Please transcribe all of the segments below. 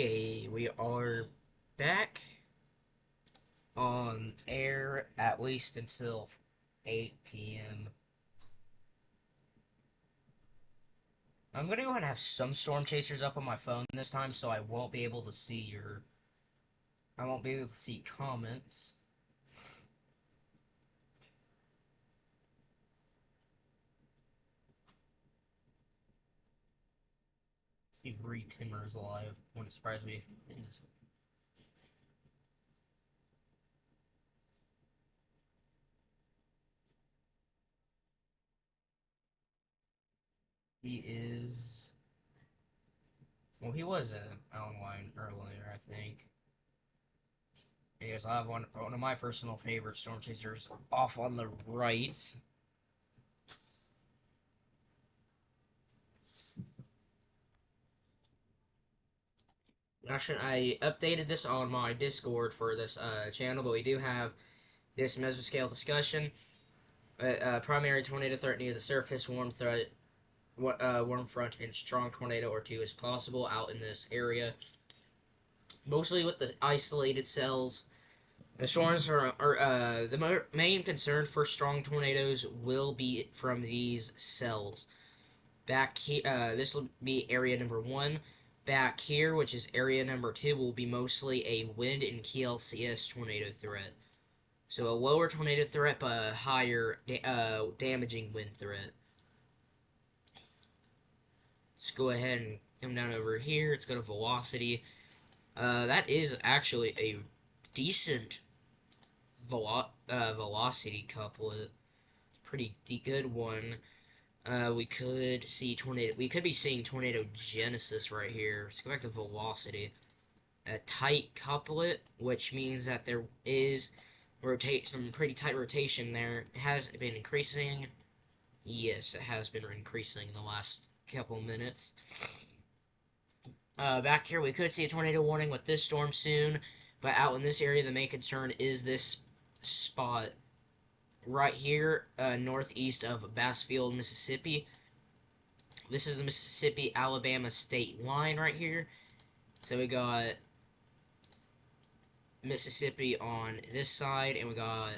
Okay, we are back on air at least until 8 p.m. I'm gonna go ahead and have some storm chasers up on my phone this time, so I won't be able to see I won't be able to see comments. See if Reed Timmer is alive. Wouldn't surprise me if he is. He is. Well, he was online earlier, I think. Yes, I have one of my personal favorite storm chasers off on the right. Actually, I updated this on my Discord for this channel, but we do have this mesoscale discussion. Primary tornado threat near the surface, warm front, and strong tornado or two is possible out in this area. Mostly with the isolated cells. The storms are the main concern for strong tornadoes will be from these cells. Back here, this will be area number 1. Back here, which is area number 2, will be mostly a wind and KLCS tornado threat. So a lower tornado threat, but a higher damaging wind threat. Let's go ahead and come down over here. Let's go to velocity. That is actually a decent velocity couplet. Pretty good one. We could see tornado. We could be seeing tornado genesis right here. Let's go back to velocity. A tight couplet, which means that there is some pretty tight rotation there. It has been increasing. Yes, it has been increasing in the last couple minutes. Back here, we could see a tornado warning with this storm soon, but out in this area, the main concern is this spot right here, northeast of Bassfield, Mississippi. This is the Mississippi-Alabama state line right here. So we got Mississippi on this side, and we got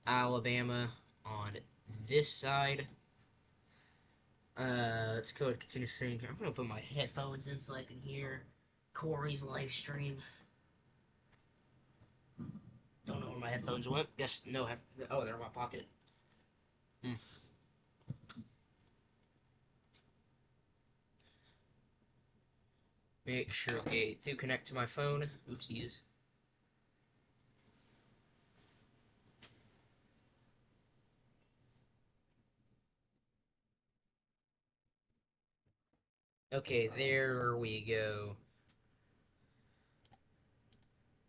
Alabama on this side. Let's go and continue singing. I'm gonna put my headphones in so I can hear Corey's live stream. Don't know where my headphones went. Guess no. Oh, they're in my pocket. Hmm. Make sure okay to connect to my phone. Oopsies. Okay, there we go.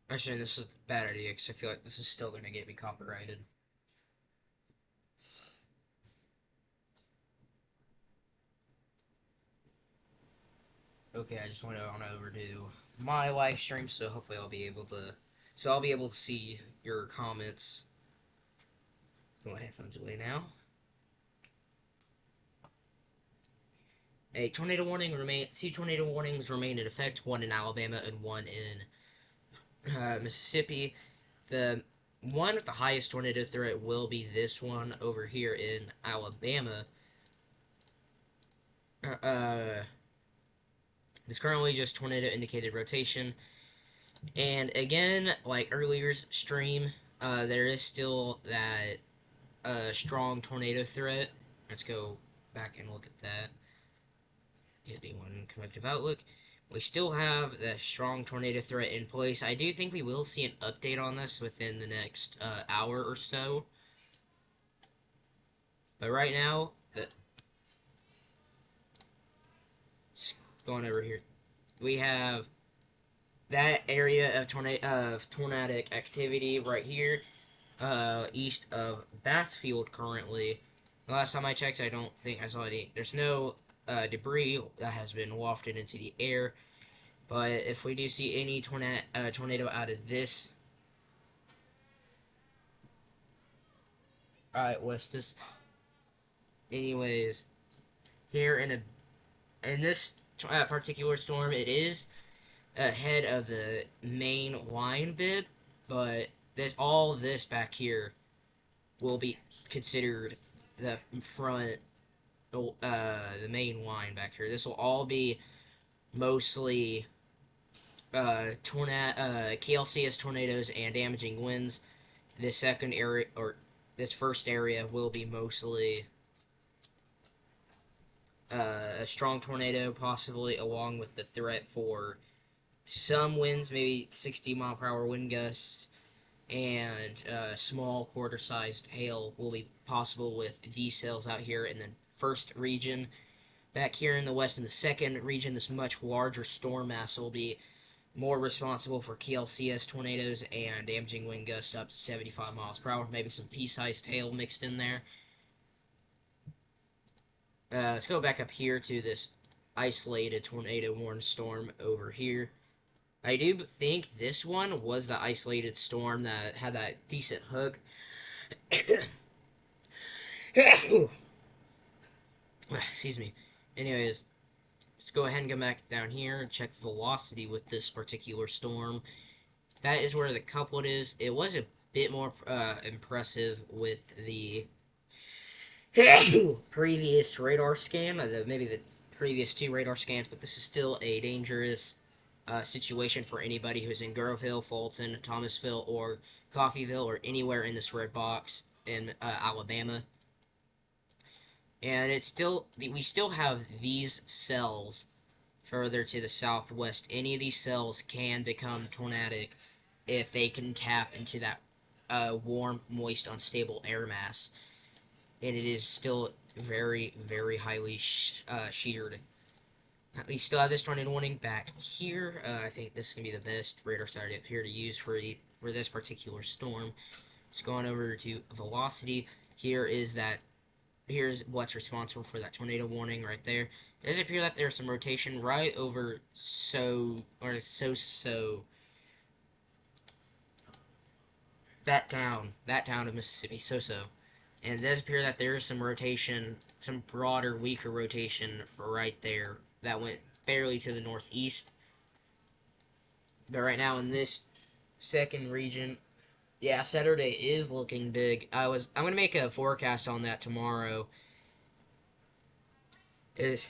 Actually, this is a bad idea because I feel like this is still going to get me copyrighted. Okay, I just went on over to my live stream, so hopefully I'll be able to see your comments. Put my headphones away now. Two tornado warnings remain in effect, one in Alabama and one in Mississippi. The one with the highest tornado threat will be this one over here in Alabama. It's currently just tornado indicated rotation. And again, like earlier's stream, there is still that strong tornado threat. Let's go back and look at that. Get the one convective outlook. We still have the strong tornado threat in place. I do think we will see an update on this within the next hour or so. But right now, going over here, we have that area of tornadic activity right here, east of Bathfield currently. The last time I checked, I don't think I saw any. There's no debris that has been wafted into the air. But if we do see any tornado out of this, alright, Westus. Anyways, here in this particular storm, it is ahead of the main line bit, but all this back here will be considered the front, the main line back here. This will all be mostly KLCS tornadoes and damaging winds. This second area, or this first area, will be mostly a strong tornado, possibly, along with the threat for some winds, maybe 60-mile-per-hour wind gusts, and small quarter-sized hail will be possible with D-cells out here in the first region. Back here in the west, in the second region, this much larger storm mass will be more responsible for KLCS tornadoes and damaging wind gusts up to 75 miles per hour. Maybe some pea-sized hail mixed in there. Let's go back up here to this isolated tornado warned storm over here. I do think this one was the isolated storm that had that decent hook. Excuse me. Anyways, let's go ahead and go back down here and check velocity with this particular storm. That is where the couplet is. It was a bit more impressive with the previous radar scan, maybe the previous 2 radar scans, but this is still a dangerous situation for anybody who's in Groveville, Fulton, Thomasville, or Coffeyville, or anywhere in this red box in Alabama. And we still have these cells further to the southwest. Any of these cells can become tornadic if they can tap into that warm, moist, unstable air mass. And it is still very, very highly sheared. We still have this tornado warning back here. I think this is going to be the best radar site up here to use for this particular storm. Let's go on over to velocity. Here's what's responsible for that tornado warning right there. It does appear that there's some rotation right over that town of Mississippi, and it does appear that there is some rotation, some broader, weaker rotation right there that went barely to the northeast. But right now in this second region, yeah, Saturday is looking big. I'm gonna make a forecast on that tomorrow. Excuse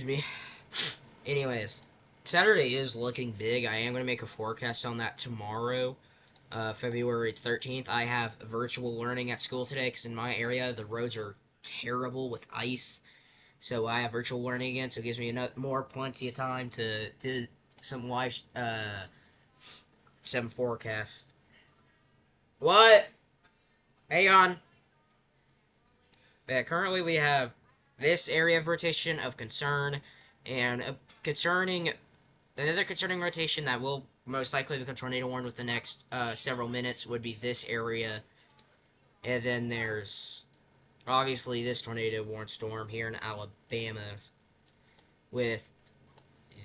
me. Anyways, Saturday is looking big. I am gonna make a forecast on that tomorrow. February 13th. I have virtual learning at school today because in my area the roads are terrible with ice. So I have virtual learning again, so it gives me plenty of time to do some live, some forecasts. What? Hang on. Yeah, currently we have this area of rotation of concern, and another concerning rotation that will most likely become tornado warned with the next several minutes would be this area. And then there's obviously this tornado warned storm here in Alabama with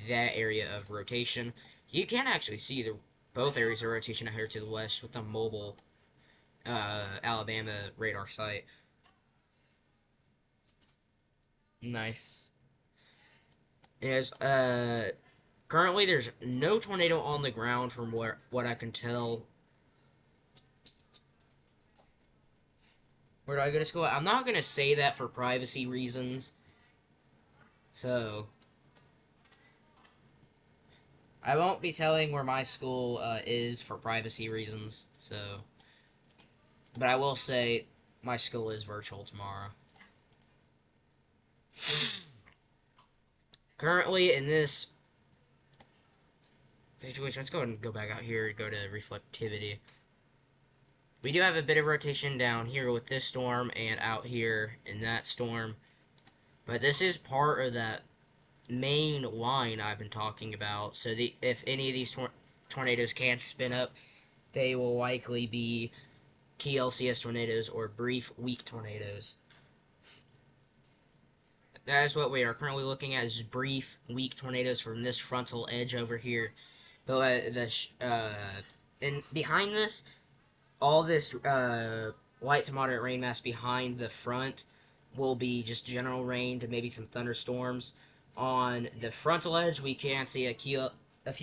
that area of rotation. You can actually see both areas of rotation out here to the west with the mobile Alabama radar site. Nice. Currently there's no tornado on the ground from what I can tell. Where do I go to school? I'm not going to say that for privacy reasons. So, I won't be telling where my school is for privacy reasons. So, but I will say my school is virtual tomorrow. Currently in this situation, let's go ahead and go back out here and go to reflectivity. We do have a bit of rotation down here with this storm and out here in that storm. But this is part of that main line I've been talking about. So if any of these tornadoes can spin up, they will likely be KLCS tornadoes or brief, weak tornadoes. That is what we are currently looking at, is brief, weak tornadoes from this frontal edge over here. But and behind this, all this light to moderate rain mass behind the front will be just general rain to maybe some thunderstorms. On the frontal edge, we can see a few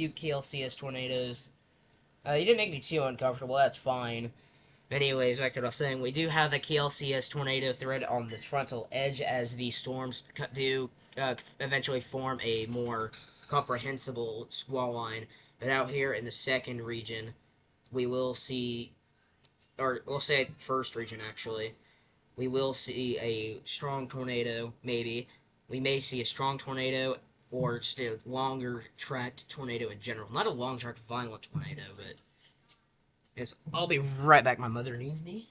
KLCS tornadoes. You didn't make me too uncomfortable. That's fine. Anyways, back to what I was saying, we do have the KLCS tornado threat on this frontal edge as these storms do eventually form a more comprehensible squall line. But out here in the second region, we will see, or we'll say first region actually, we will see a strong tornado, maybe. We may see a strong tornado or just a longer tracked tornado in general. Not a long tracked violent tornado, but I'll be right back. My mother needs me.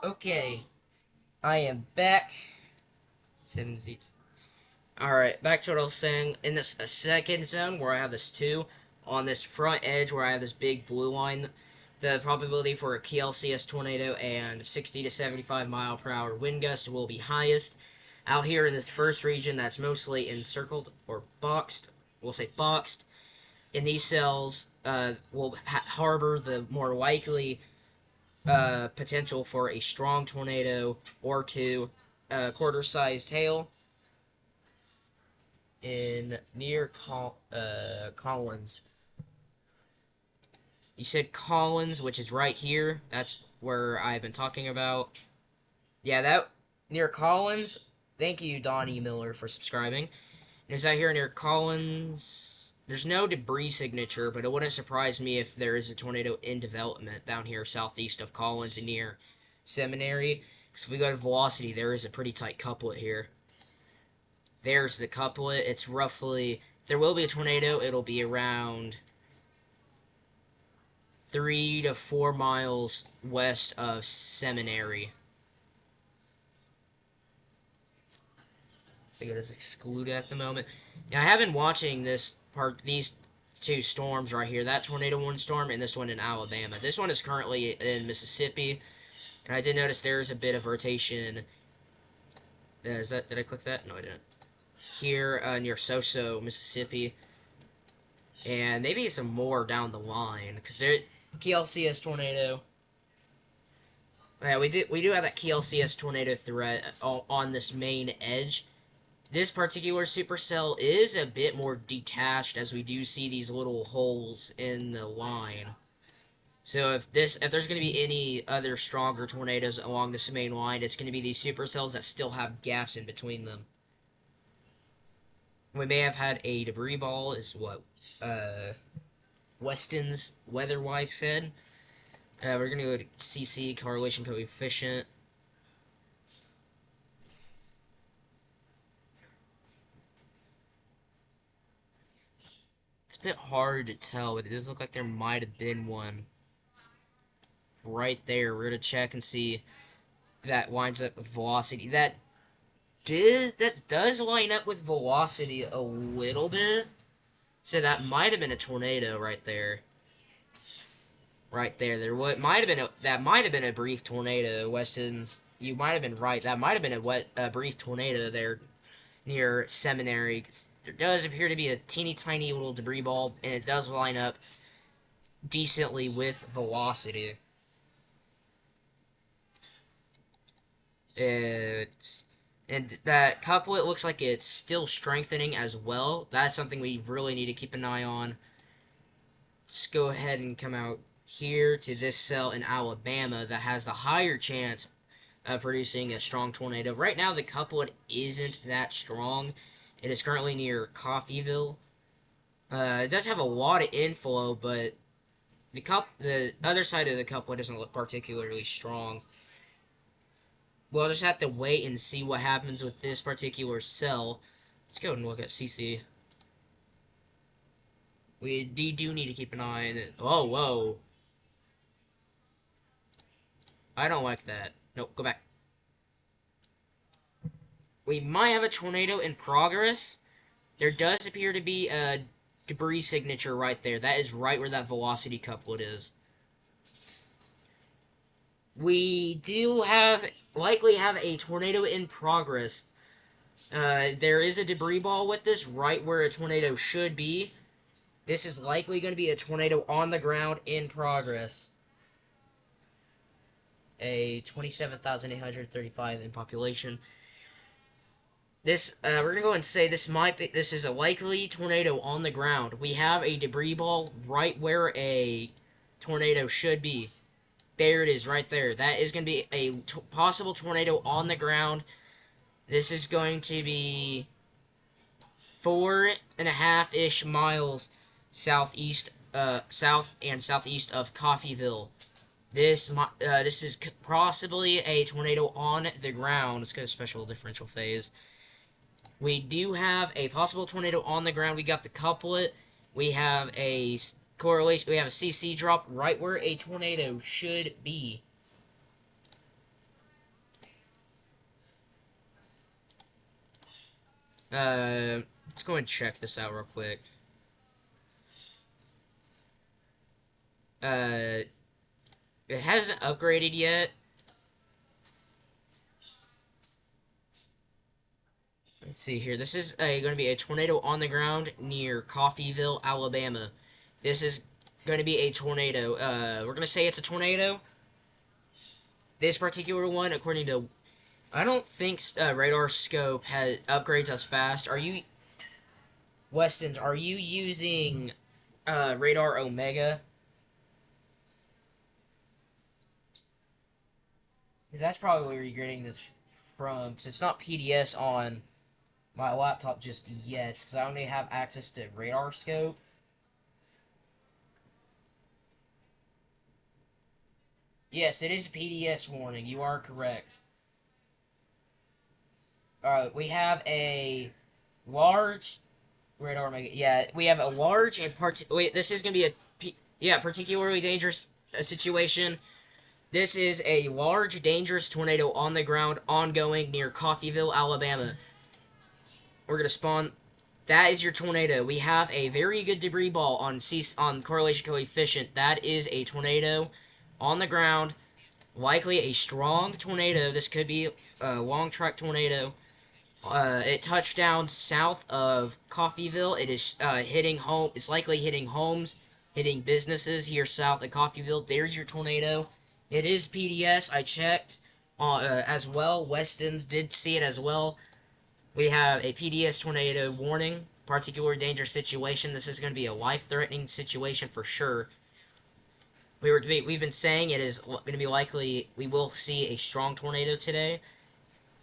Okay, I am back. 7 seats. Alright, back to what I was saying. In this second zone, where I have this 2, on this front edge where I have this big blue line, the probability for a KLCS tornado and 60 to 75 mile per hour wind gusts will be highest. Out here in this first region that's mostly encircled or boxed, we'll say boxed, in these cells will harbor the more likely potential for a strong tornado or two, quarter-sized hail in near Collins. You said Collins, which is right here. That's where I've been talking about. Yeah, that near Collins. Thank you, Donnie Miller, for subscribing. Is that here near Collins? There's no debris signature, but it wouldn't surprise me if there is a tornado in development down here southeast of Collins and near Seminary. Because if we go to velocity, there is a pretty tight couplet here. There's the couplet. It's roughly, if there will be a tornado, it'll be around 3 to 4 miles west of Seminary. I think it is excluded at the moment. Now, I have been watching these two storms right here. That tornado one storm and this one in Alabama. This one is currently in Mississippi. And I did notice there's a bit of rotation. Did I click that? No, I didn't. Here near Soso, Mississippi. And maybe some more down the line. Because there, KLCS tornado. Yeah, we do have that KLCS tornado threat on this main edge. This particular supercell is a bit more detached as we do see these little holes in the line. So if there's going to be any other stronger tornadoes along this main line, it's going to be these supercells that still have gaps in between them. We may have had a debris ball, is what Weston's weather-wise said. We're going to go to CC, correlation coefficient. It's a bit hard to tell, but it does look like there might have been one right there. We're going to check and see if that lines up with velocity. That does line up with velocity a little bit. So that might have been a tornado right there. Right there. That might have been a brief tornado. Weston's, you might have been right. That might have been a brief tornado there near Seminary. There does appear to be a teeny tiny little debris ball, and it does line up decently with velocity. And that couplet looks like it's still strengthening as well. That's something we really need to keep an eye on. Let's go ahead and come out here to this cell in Alabama that has the higher chance of producing a strong tornado. Right now, the couplet isn't that strong. It is currently near Coffeyville. It does have a lot of inflow, but the other side of the couplet doesn't look particularly strong. We'll just have to wait and see what happens with this particular cell. Let's go and look at CC. We do need to keep an eye on it. Oh, whoa. I don't like that. Nope, go back. We might have a tornado in progress. There does appear to be a debris signature right there. That is right where that velocity couplet is. We do likely have a tornado in progress. There is a debris ball with this right where a tornado should be. This is likely going to be a tornado on the ground in progress. A 27,835 in population. This, we're gonna go and say this is a likely tornado on the ground. We have a debris ball right where a tornado should be. There it is, right there. That is gonna be a possible tornado on the ground. This is going to be 4.5-ish miles southeast, south and southeast of Coffeyville. This is possibly a tornado on the ground. Let's go to special differential phase. We do have a possible tornado on the ground. We got the couplet. We have a correlation. We have a CC drop right where a tornado should be. Let's go and check this out real quick. It hasn't upgraded yet. Let's see here. This is going to be a tornado on the ground near Coffeyville, Alabama. This is going to be a tornado. We're going to say it's a tornado. This particular one, according to... I don't think radar scope has upgrades as fast. Are you... Westons, are you using radar Omega? Because that's probably where you're getting this from. Because it's not PDS on my laptop just yet, because I only have access to radar scope. Yes, it is a PDS warning. You are correct. We have a large radar mega. Yeah, we have a large and wait, this is gonna be a particularly dangerous situation. This is a large, dangerous tornado on the ground, ongoing near Coffeyville, Alabama. We're gonna spawn. That is your tornado. We have a very good debris ball on correlation coefficient. That is a tornado on the ground. Likely a strong tornado. This could be a long track tornado. It touched down south of Coffeyville. It is hitting home. It's likely hitting homes, hitting businesses here south of Coffeyville. There's your tornado. It is PDS. I checked as well. Westons did see it as well. We have a PDS tornado warning, particular danger situation. This is going to be a life-threatening situation for sure. We've been saying it is going to be likely we will see a strong tornado today.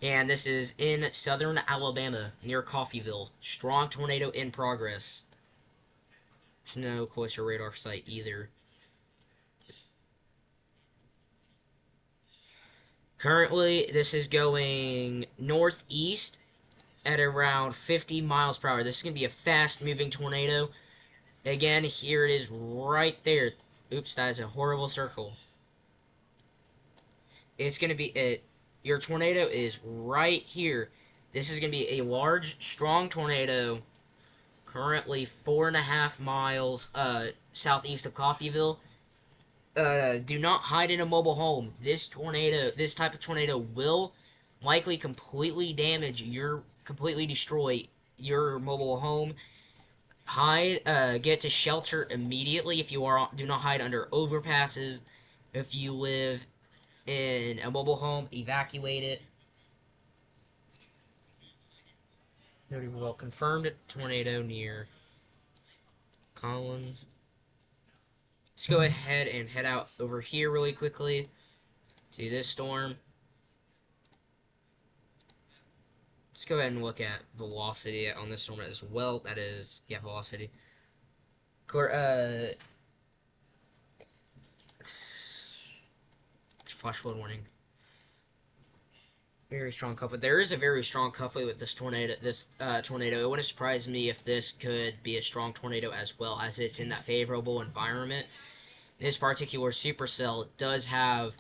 And this is in southern Alabama, near Coffeyville. Strong tornado in progress. There's no closer radar site either. Currently, this is going northeast at around 50 miles per hour. This is going to be a fast-moving tornado. Again, here it is right there. Oops, that is a horrible circle. It's going to be... Your tornado is right here. This is going to be a large, strong tornado. Currently 4.5 miles southeast of Coffeyville. Do not hide in a mobile home. This type of tornado will likely completely destroy your mobile home. Get to shelter immediately if you do not hide under overpasses. If you live in a mobile home, evacuate it. Very well confirmed tornado near Collins. Let's go ahead and head out over here really quickly to this storm. Let's go ahead and look at velocity on this storm as well. That is, yeah, velocity. Flash flood warning. Very strong couplet. There is a very strong couplet with this tornado. It wouldn't surprise me if this could be a strong tornado as well, as it's in that favorable environment. This particular supercell does have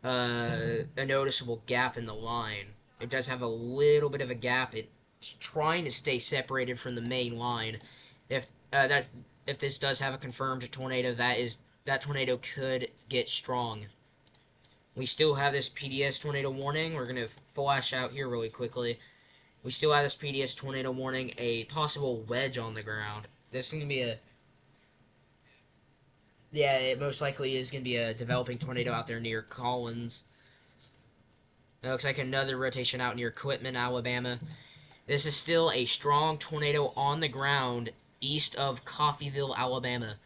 a noticeable gap in the line. It does have a little bit of a gap. It's trying to stay separated from the main line. If this does have a confirmed tornado, that tornado could get strong. We still have this PDS tornado warning. We're gonna flash out here really quickly. We still have this PDS tornado warning. A possible wedge on the ground. This is gonna be a Yeah, it most likely is going to be a developing tornado out there near Collins. It looks like another rotation out near Quitman, Alabama. This is still a strong tornado on the ground east of Coffeyville, Alabama.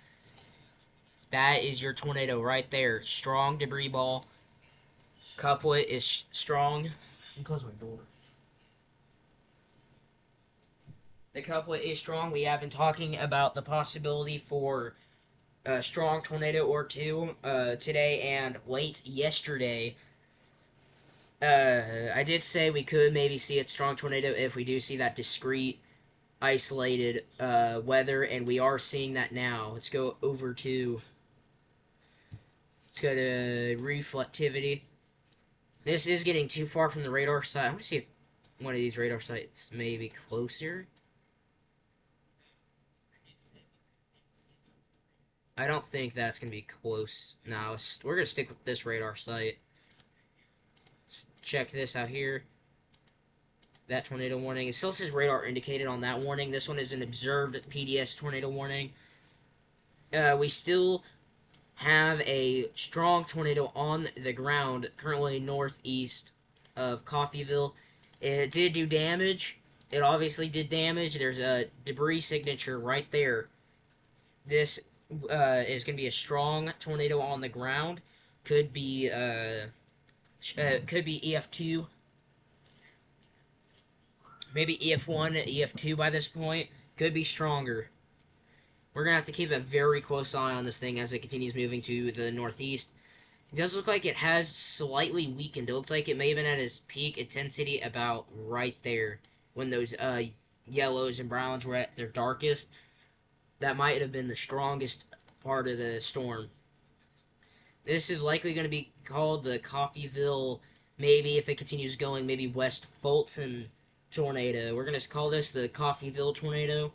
That is your tornado right there. Strong debris ball. Couplet is strong. Let me close my door. The couplet is strong. We have been talking about the possibility for a strong tornado or two today and late yesterday. I did say we could maybe see a strong tornado if we do see that discrete, isolated weather, and we are seeing that now. Let's go to reflectivity. This is getting too far from the radar site. I'm going to see if one of these radar sites may be closer. I don't think that's going to be close. No, we're going to stick with this radar site. Let's check this out here. That tornado warning. It still says radar indicated on that warning. This one is an observed PDS tornado warning. We still have a strong tornado on the ground, currently northeast of Coffeyville. It did do damage. It obviously did damage. There's a debris signature right there. This is going to be a strong tornado on the ground. Could be EF2, maybe EF1, EF2 by this point. Could be stronger. We're going to have to keep a very close eye on this thing as it continues moving to the northeast. It does look like it has slightly weakened. It looks like it may have been at its peak intensity about right there when those yellows and browns were at their darkest. That might have been the strongest part of the storm. This is likely going to be called the Coffeyville, maybe if it continues going, maybe West Fulton tornado. We're going to call this the Coffeyville tornado.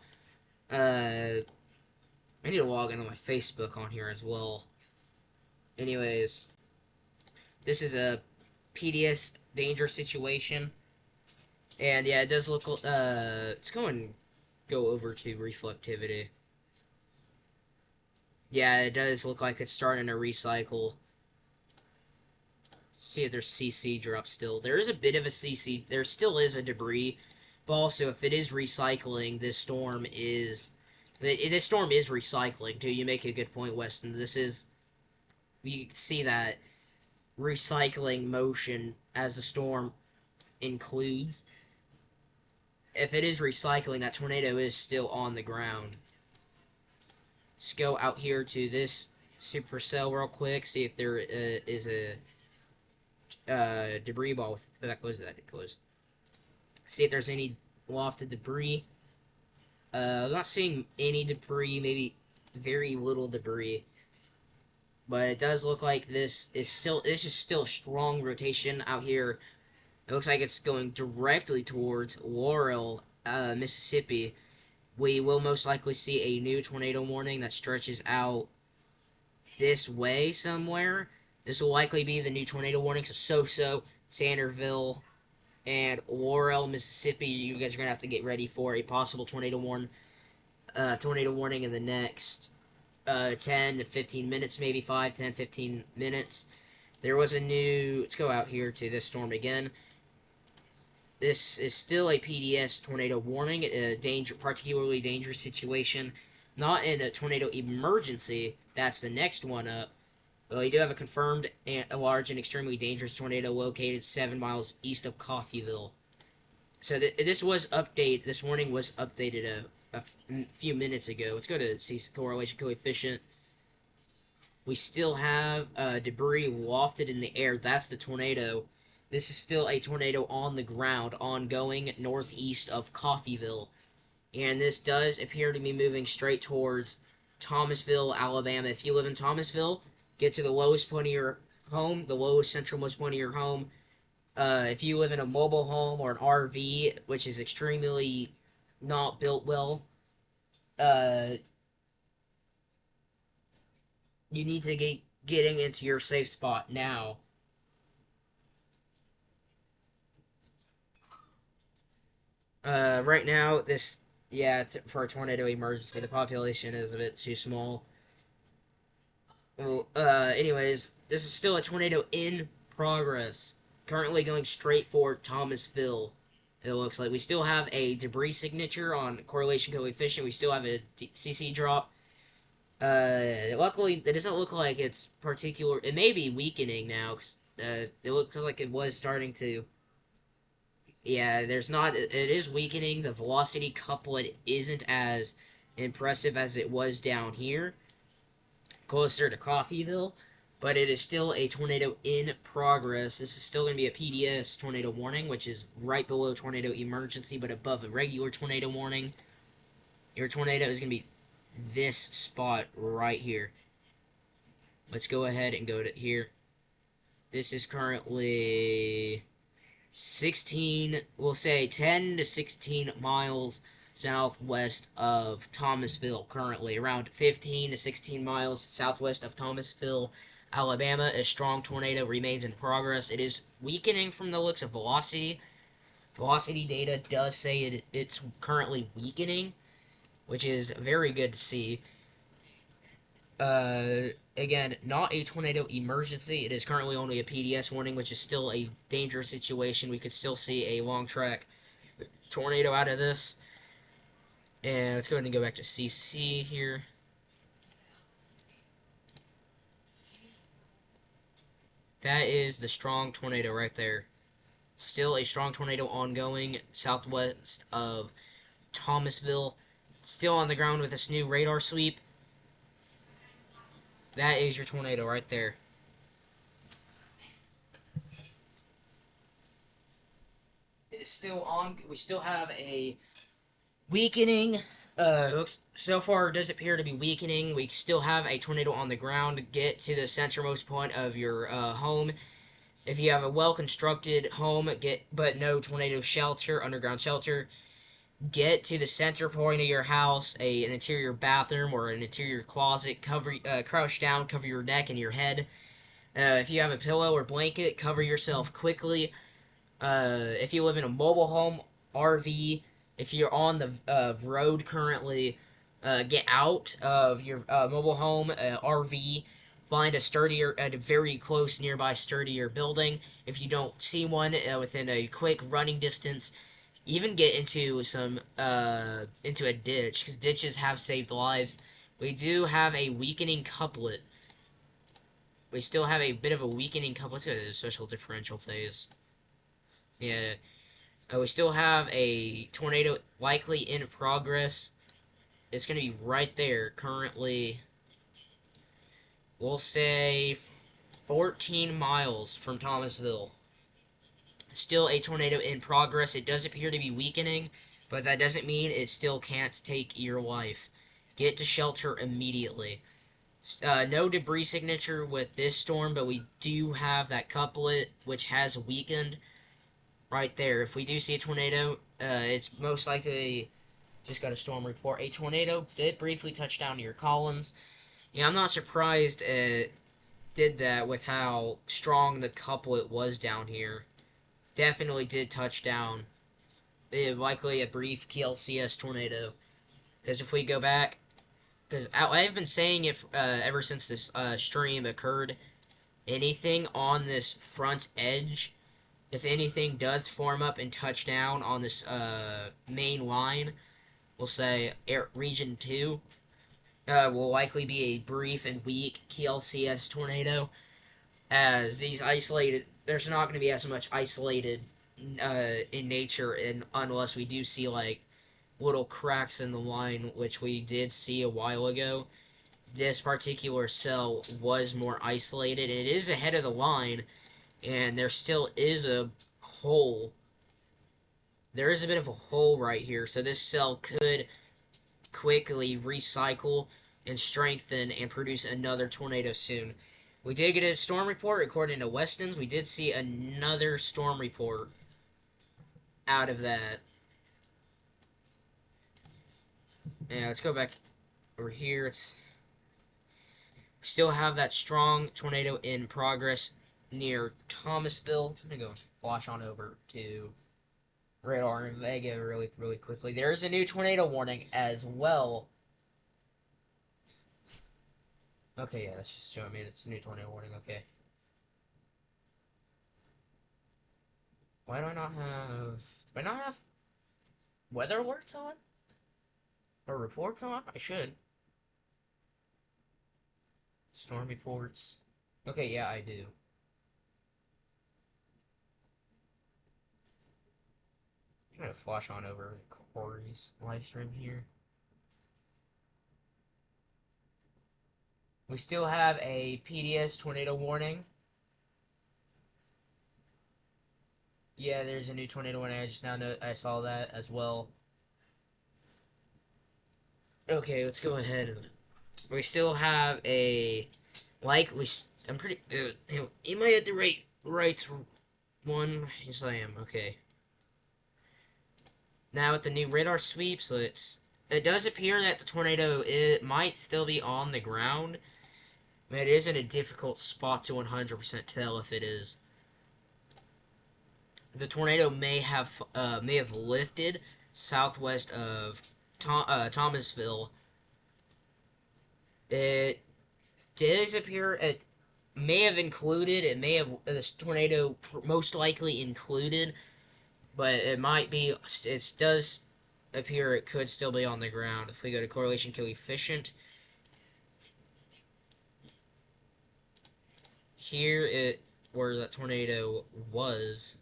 I need to log into my Facebook on here as well. Anyways, this is a PDS danger situation. And yeah, it does look, let's go over to reflectivity. Yeah, it does look like it's starting to recycle. See if there's CC drop still. There is a bit of a CC. There still is a debris. But also, if it is recycling, this storm is recycling, too. You make a good point, Weston. You can see that recycling motion as the storm includes. If it is recycling, that tornado is still on the ground. Let's go out here to this supercell real quick, see if there is a debris ball with that goes. See if there's any lofted debris. I'm not seeing any debris, maybe very little debris. But it does look like this is still a strong rotation out here. It looks like it's going directly towards Laurel, Mississippi. We will most likely see a new tornado warning that stretches out this way somewhere. This will likely be the new tornado warning. So, Sanderville, and Laurel, Mississippi. You guys are going to have to get ready for a possible tornado warning in the next 10 to 15 minutes, maybe 5, 10, 15 minutes. There was a new... Let's go out here to this storm again. This is still a PDS tornado warning, a particularly dangerous situation. Not in a tornado emergency. That's the next one up. Well, you do have a confirmed a large and extremely dangerous tornado located 7 miles east of Coffeyville. So this was updated. This warning was updated a few minutes ago. Let's go to see correlation coefficient. We still have debris wafted in the air. That's the tornado. This is still a tornado on the ground, ongoing northeast of Coffeyville. And this does appear to be moving straight towards Thomasville, Alabama. If you live in Thomasville, get to the lowest point of your home, the lowest centralmost point of your home. If you live in a mobile home or an RV, which is extremely not built well, uh, you need to get getting into your safe spot now. Right now, this, yeah, for a tornado emergency, the population is a bit too small. Well, anyways, this is still a tornado in progress. Currently going straight for Thomasville. It looks like we still have a debris signature on correlation coefficient. We still have a CC drop. Luckily, it doesn't look like it's particular. It may be weakening now. It looks like it was starting to. Yeah, there's not. It is weakening. The velocity couplet isn't as impressive as it was down here, closer to Coffeyville, but it is still a tornado in progress. This is still going to be a PDS tornado warning, which is right below tornado emergency, but above a regular tornado warning. Your tornado is going to be this spot right here. Let's go ahead and go to here. This is currently 16, we'll say 10 to 16 miles southwest of Thomasville, currently around 15 to 16 miles southwest of Thomasville, Alabama. A strong tornado remains in progress. It is weakening from the looks of velocity. Velocity data does say it's currently weakening, which is very good to see. Again, not a tornado emergency. It is currently only a PDS warning, which is still a dangerous situation. We could still see a long track tornado out of this. And let's go ahead and go back to CC here. That is the strong tornado right there. Still a strong tornado ongoing southwest of Thomasville. Still on the ground with this new radar sweep. That is your tornado right there. It is still on. We still have a weakening. Looks so far does appear to be weakening. We still have a tornado on the ground. Get to the centermost point of your home. If you have a well-constructed home, but no tornado shelter, underground shelter, get to the center point of your house, an interior bathroom or an interior closet. Crouch down, cover your neck and your head. If you have a pillow or blanket, cover yourself quickly. If you live in a mobile home, RV, if you're on the road currently, get out of your mobile home, RV. Find a sturdier, a very close nearby sturdier building. If you don't see one within a quick running distance, even get into into a ditch, because ditches have saved lives. We do have a weakening couplet. We still have a bit of a weakening couplet. Let's go to the special differential phase. Yeah. We still have a tornado likely in progress. It's going to be right there currently. We'll say 14 miles from Thomasville. Still a tornado in progress. It does appear to be weakening, but that doesn't mean it still can't take your life. Get to shelter immediately. No debris signature with this storm, but we do have that couplet, which has weakened right there. If we do see a tornado, it's most likely, just got a storm report, a tornado did briefly touch down near Collins. Yeah, I'm not surprised it did that with how strong the couplet was down here. Definitely did touch down. Likely a brief KLCS tornado. Because if we go back, because I've been saying it ever since this stream occurred, anything on this front edge, if anything does form up and touch down on this main line, we'll say region 2, will likely be a brief and weak KLCS tornado, as these isolated, there's not going to be as much isolated in nature, and unless we do see like little cracks in the line, which we did see a while ago. this particular cell was more isolated. It is ahead of the line, and there still is a hole. There is a bit of a hole right here, so this cell could quickly recycle and strengthen and produce another tornado soon. We did get a storm report according to Weston's. We did see another storm report out of that. And let's go back over here. It's still have that strong tornado in progress near Thomasville. I'm gonna go flash on over to radar in Vega really quickly. There is a new tornado warning as well. Okay, yeah, that's just showing me it's a new tornado warning. Okay. Why do I not have? Do I not have weather alerts on or reports on? I should. Storm reports. Okay, yeah, I do. I'm gonna flash on over Corey's live stream here. We still have a PDS tornado warning. Yeah, there's a new tornado warning. I just now know I saw that as well. Okay, let's go ahead. We still have a I'm pretty. Am I at the right one? Yes, I am. Okay. Now with the new radar sweep, so it does appear that the tornado might still be on the ground. It is in a difficult spot to 100% tell if it is. The tornado may have lifted southwest of Thomasville. It does appear it may have included. It may have this tornado most likely included, but it might be. It does appear it could still be on the ground. If we go to correlation coefficient, here where that tornado was.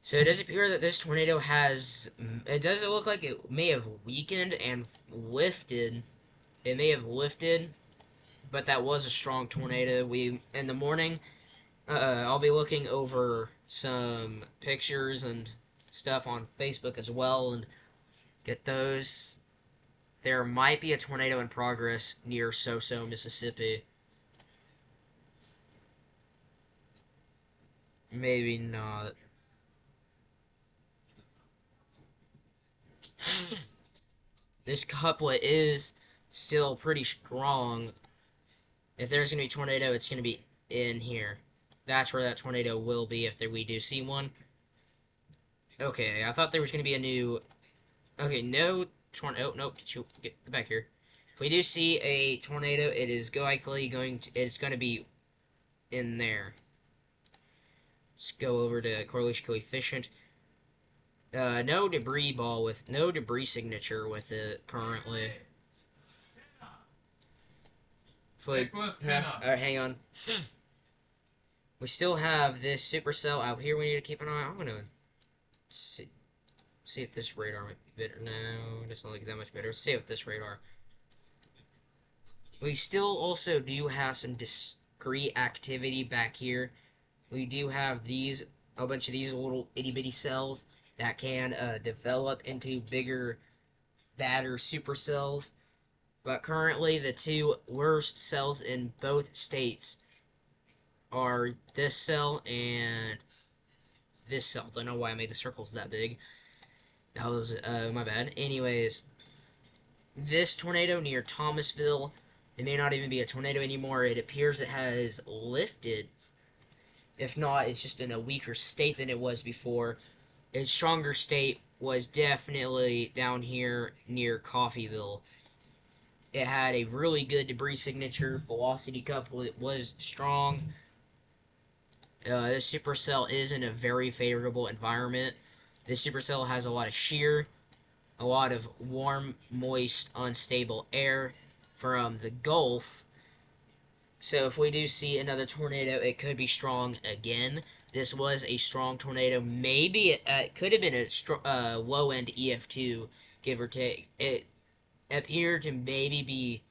So it does appear that this tornado it doesn't look like it may have weakened and lifted. It may have lifted, but that was a strong tornado. In the morning, I'll be looking over some pictures and stuff on Facebook as well and get those. There might be a tornado in progress near Soso, Mississippi. Maybe not. This couplet is still pretty strong. If there's going to be a tornado, it's going to be in here. That's where that tornado will be if we do see one. Okay, I thought there was going to be a new... Okay, no tornado... Oh, no, get back here. If we do see a tornado, it is likely it's going to be in there. Let's go over to correlation coefficient. No debris no debris signature with it currently. Hang on. We still have this supercell out here we need to keep an eye on. I'm gonna see if this radar might be better. No, it doesn't look that much better. Let's see if this radar. We still also do have some discrete activity back here. We do have a bunch of these little itty bitty cells that can develop into bigger, badder supercells. But currently, the two worst cells in both states are this cell and this cell. Don't know why I made the circles that big. That was my bad. Anyways, this tornado near Thomasville, it may not even be a tornado anymore. It appears it has lifted. If not, it's just in a weaker state than it was before. Its stronger state was definitely down here near Coffeyville. It had a really good debris signature. Velocity couplet was strong. This supercell is in a very favorable environment. This supercell has a lot of shear, a lot of warm, moist, unstable air from the Gulf. So if we do see another tornado, it could be strong again. This was a strong tornado. Maybe it could have been a low-end EF2 give or take. It appeared to maybe be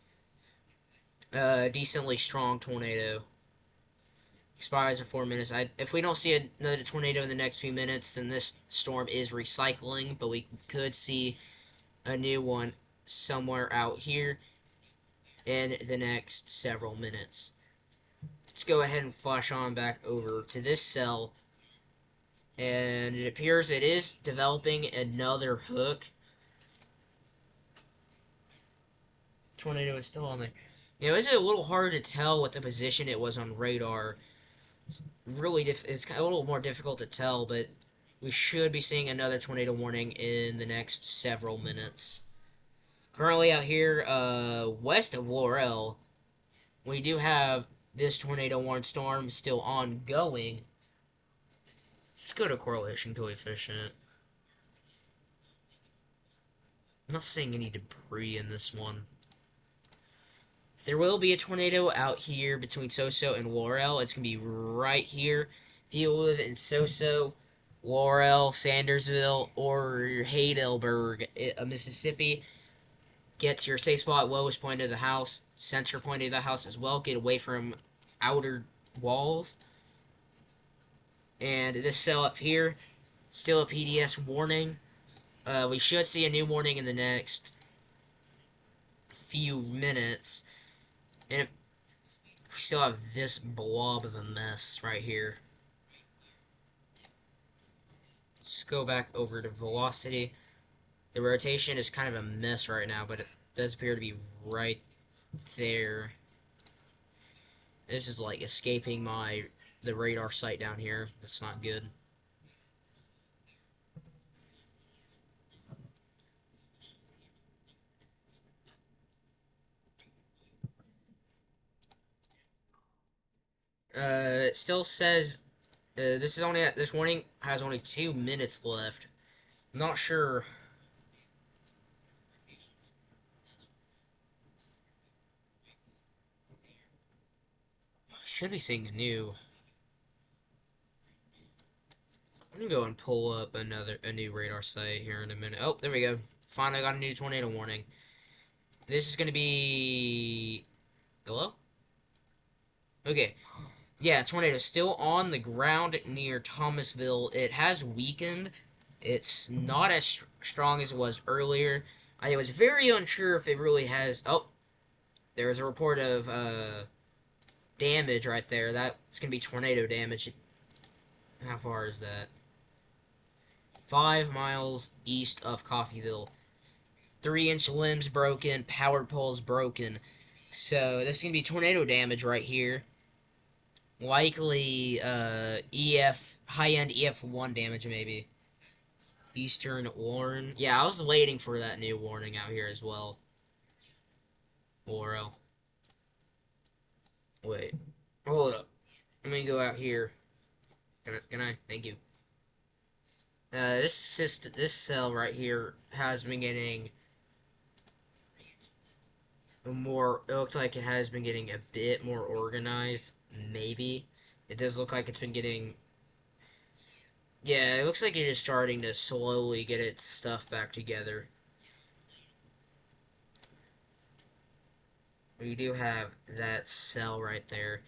a decently strong tornado. Expires in 4 minutes. If we don't see another tornado in the next few minutes, then this storm is recycling, but we could see a new one somewhere out here in the next several minutes. Let's go ahead and flash on back over to this cell, and it appears it is developing another hook. Tornado is still on there. You know, it's a little hard to tell what the position it was on radar. It's really it's a little more difficult to tell, but we should be seeing another tornado warning in the next several minutes. Currently out here, west of Laurel, we do have this tornado warning storm still ongoing. Let's go to correlation coefficient. I'm not seeing any debris in this one. There will be a tornado out here between Soso and Laurel. It's going to be right here. If you live in Soso, Laurel, Sandersville, or Heidelberg, Mississippi, get to your safe spot, lowest point of the house, center point of the house as well. Get away from outer walls. And this cell up here, still a PDS warning. We should see a new warning in the next few minutes. And if we still have this blob of a mess right here. Let's go back over to velocity. The rotation is kind of a mess right now, but it does appear to be right there. This is like escaping the radar sight down here. That's not good. It still says this warning has only 2 minutes left. I'm not sure. Should be seeing a new. I'm gonna go and pull up a new radar site here in a minute. Oh, there we go. Finally got a new tornado warning. This is gonna be. Hello? Okay. Yeah, tornado still on the ground near Thomasville. It has weakened. It's not as strong as it was earlier. I was very unsure if it really has. Oh, there was a report of damage right there. That's gonna be tornado damage. How far is that? 5 miles east of Coffeyville. 3-inch limbs broken. Power poles broken. So this is gonna be tornado damage right here. Likely high-end EF1 damage maybe. Eastern Warren. Yeah, I was waiting for that new warning out here as well. Laurel. Wait. Hold up. Let me go out here. Can I? Thank you. This cell right here has been getting more. It looks like it has been getting a bit more organized. Maybe. It does look like it's been getting. Yeah, it looks like it is starting to slowly get its stuff back together. We do have that cell right there.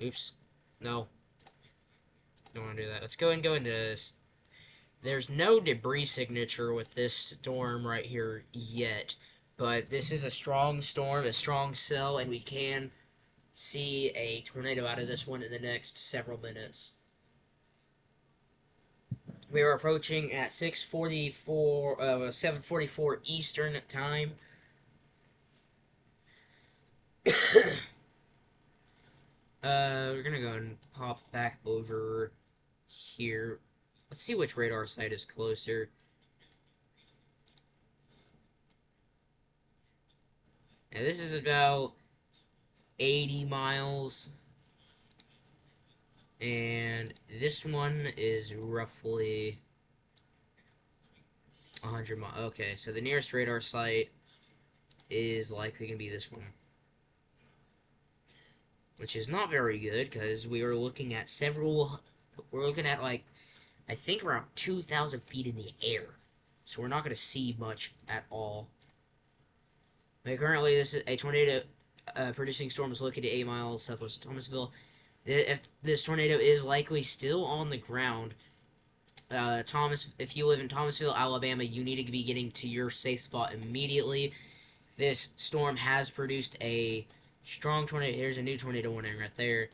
Oops. No. Don't want to do that. Let's go into. There's no debris signature with this storm right here yet. But this is a strong storm, a strong cell, and we can see a tornado out of this one in the next several minutes. We are approaching at 7:44 Eastern time. We're gonna go and pop back over here. Let's see which radar site is closer. Now this is about 80 miles. And this one is roughly 100 miles. Okay, so the nearest radar site is likely going to be this one. Which is not very good, because we are looking at we're looking at like, I think around 2,000 feet in the air. so we're not going to see much at all. Currently, this is a tornado producing storm is located 8 miles southwest of Thomasville. If this tornado is likely still on the ground, if you live in Thomasville, Alabama, you need to be getting to your safe spot immediately. This storm has produced a strong tornado. Here's a new tornado warning right there.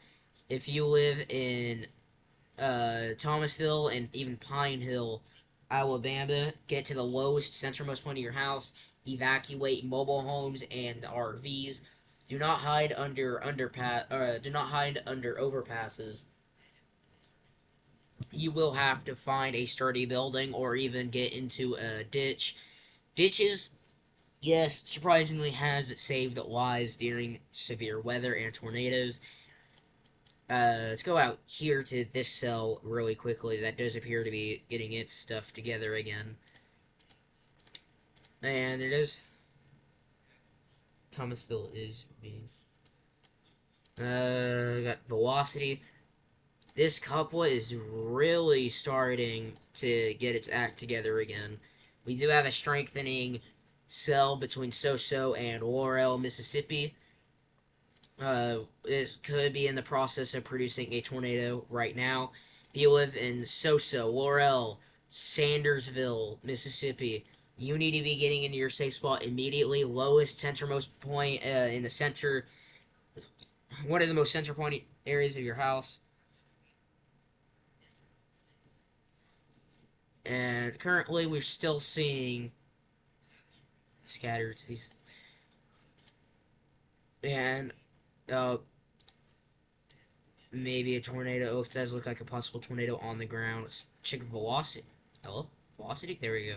If you live in Thomasville and even Pine Hill, Alabama, get to the lowest centermost point of your house. Evacuate mobile homes and RVs. Do not hide under do not hide under overpasses. You will have to find a sturdy building or even get into a ditch. Ditches, yes, surprisingly has saved lives during severe weather and tornadoes. Let's go out here to this cell really quickly. That does appear to be getting its stuff together again. And it is. Thomasville is being. We got velocity. This couplet is really starting to get its act together again. We do have a strengthening cell between Soso and Laurel, Mississippi. It could be in the process of producing a tornado right now. If you live in Soso, Laurel, Sandersville, Mississippi, you need to be getting into your safe spot immediately. Lowest centermost point in the center. One of the most center point areas of your house. And currently, we're still seeing scattered. And maybe a tornado. It does look like a possible tornado on the ground. Let's check velocity. Hello? Velocity? There we go.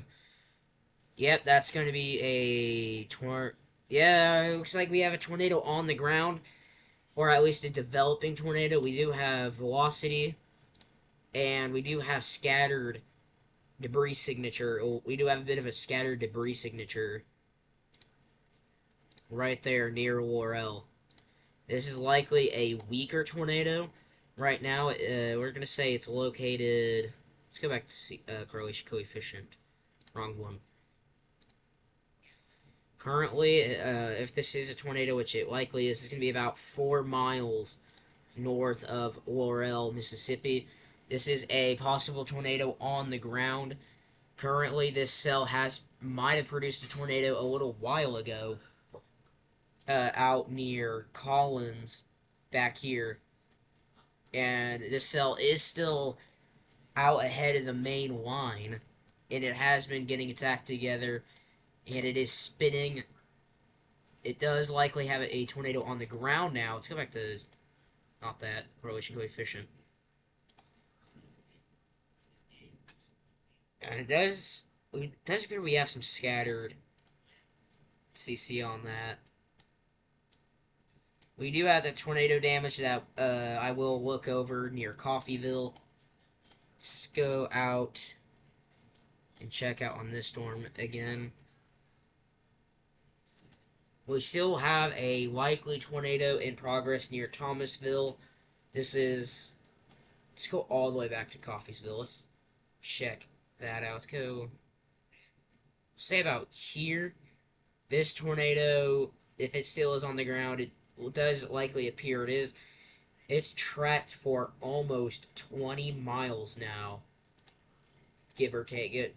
Yep, that's going to be a Yeah, it looks like we have a tornado on the ground. Or at least a developing tornado. We do have velocity. And we do have scattered debris signature. We do have a bit of a scattered debris signature right there near Laurel. This is likely a weaker tornado. Right now, we're going to say it's located... Let's go back to correlation coefficient. Wrong one. Currently, if this is a tornado, which it likely is, it's going to be about 4 miles north of Laurel, Mississippi. This is a possible tornado on the ground. Currently, this cell might have produced a tornado a little while ago. Out near Collins, back here. And this cell is still out ahead of the main line. And it has been getting its act together. And it is spinning. It does likely have a tornado on the ground now. Let's go back to... Not that. Correlation coefficient. And it does appear we have some scattered CC on that. We do have the tornado damage that I will look over near Coffeyville. Let's go out and check out on this storm again. We still have a likely tornado in progress near Thomasville. Let's go all the way back to Coffeysville. Let's check that out. Let's go, say about here. This tornado, if it still is on the ground, it does likely appear it is. It's tracked for almost 20 miles now, give or take.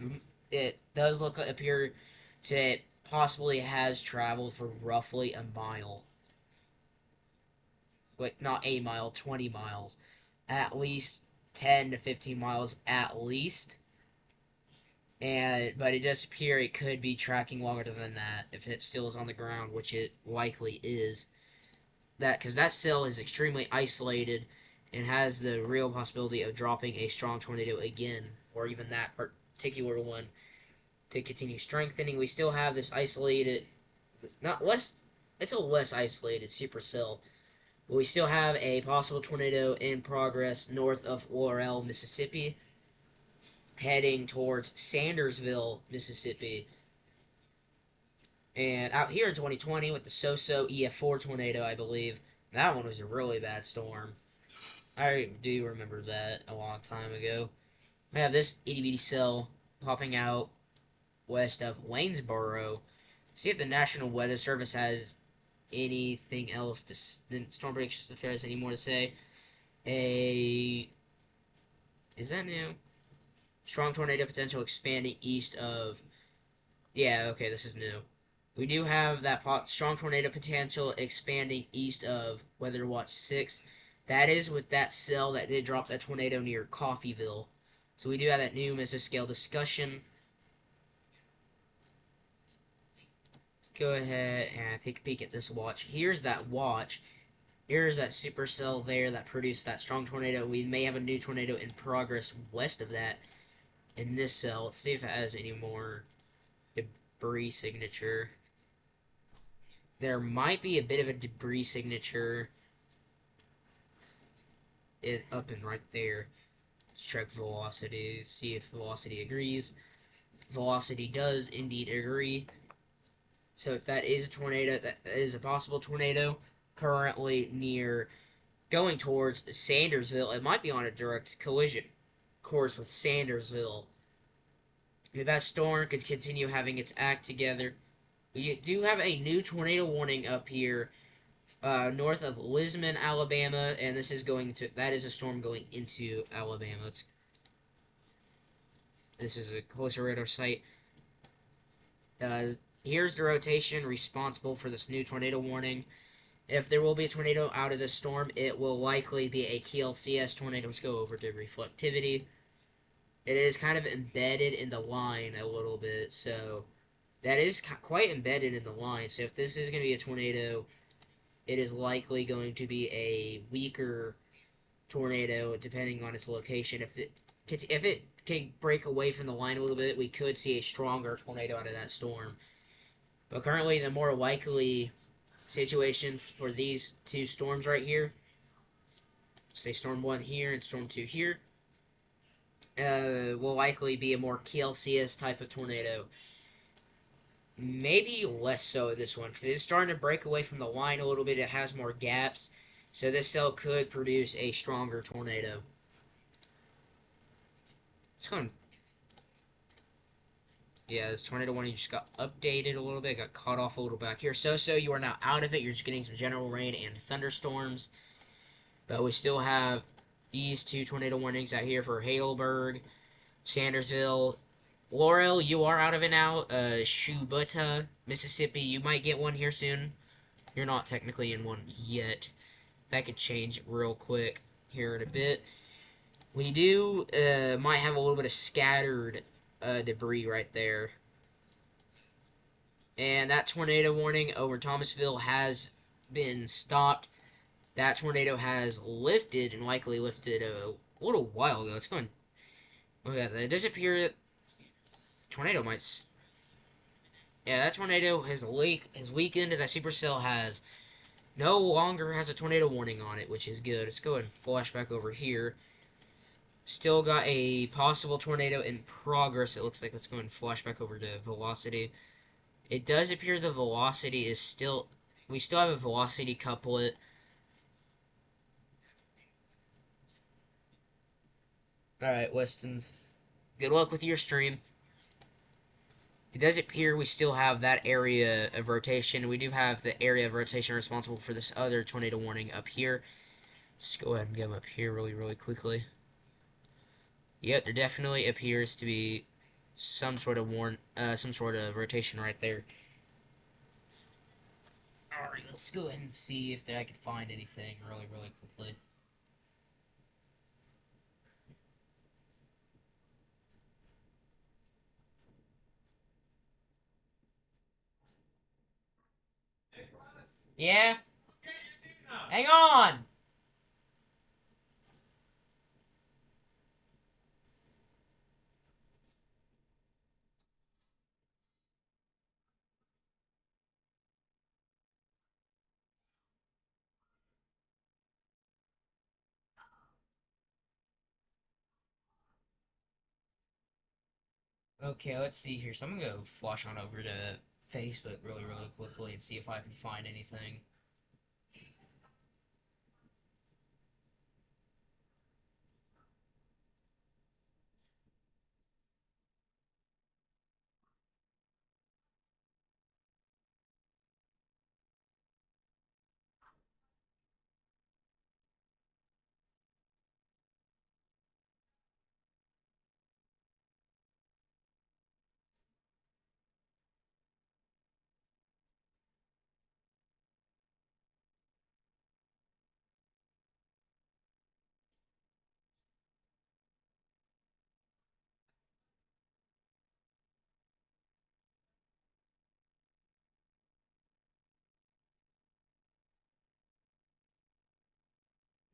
It does appear to possibly has traveled for roughly a mile. Like, not a mile, 20 miles. At least 10 to 15 miles at least. But it does appear it could be tracking longer than that if it still is on the ground, which it likely is. Because that cell is extremely isolated and has the real possibility of dropping a strong tornado again, or even that particular one to continue strengthening. We still have this isolated, it's a less isolated supercell, but we still have a possible tornado in progress north of Laurel, Mississippi, heading towards Sandersville, Mississippi. And out here in 2020 with the So-So EF4 tornado, I believe. That one was a really bad storm. I do remember that a long time ago. We have this itty-bitty cell popping out west of Waynesboro. See if the National Weather Service has anything else to Storm Prediction has any more to say. A is that new? Strong tornado potential expanding east of. Yeah, okay, this is new. We do have that strong tornado potential expanding east of Weather Watch 6. That is with that cell that did drop that tornado near Coffeyville. So we do have that new mesoscale discussion. Let's go ahead and take a peek at this watch. Here's that watch. Here's that supercell there that produced that strong tornado. We may have a new tornado in progress west of that in this cell. Let's see if it has any more debris signature. There might be a bit of a debris signature up and right there. Let's check velocity, see if velocity agrees. Velocity does indeed agree. So if that is a tornado, that is a possible tornado currently near going towards Sandersville. It might be on a direct collision course with Sandersville. If that storm could continue having its act together, we do have a new tornado warning up here north of Lisbon, Alabama, and this is that is a storm going into Alabama. This is a closer radar site. Here's the rotation responsible for this new tornado warning. If there will be a tornado out of this storm, it will likely be a KLCS tornado. Let's go over to reflectivity. It is kind of embedded in the line a little bit, so that is quite embedded in the line. So if this is going to be a tornado, it is likely going to be a weaker tornado depending on its location. If it can break away from the line a little bit, we could see a stronger tornado out of that storm. But currently, the more likely situation for these two storms right here, say storm 1 here and storm 2 here, will likely be a more KLCS type of tornado. Maybe less so this one, because it's starting to break away from the line a little bit. It has more gaps, so this cell could produce a stronger tornado. It's going. Yeah, this tornado warning just got updated a little bit, got caught off a little back here. So you are now out of it. You're just getting some general rain and thunderstorms. But we still have these two tornado warnings out here for Heidelberg, Sandersville. Laurel, you are out of it now. Shubuta, Mississippi, you might get one here soon. You're not technically in one yet. That could change real quick here in a bit. We do might have a little bit of scattered debris right there. And that tornado warning over Thomasville has been stopped. That tornado has lifted and likely lifted a little while ago. It's going. Look at that. It does appear that tornado might. Yeah, that tornado has weakened. That supercell has no longer has a tornado warning on it, which is good. Let's go ahead and flash back over here. Still got a possible tornado in progress. It looks like. Let's go ahead and flash back over to velocity. It does appear the velocity is still. We still have a velocity couplet. Alright, Westons. Good luck with your stream. It does appear we still have that area of rotation. We do have the area of rotation responsible for this other tornado warning up here. Let's go ahead and get them up here really, really quickly. Yep, there definitely appears to be some sort of rotation right there. Alright, let's go ahead and see if I can find anything really, really quickly. Yeah? Hang on! Okay, let's see here. So I'm gonna go flash on over to Facebook really, really quickly and see if I can find anything.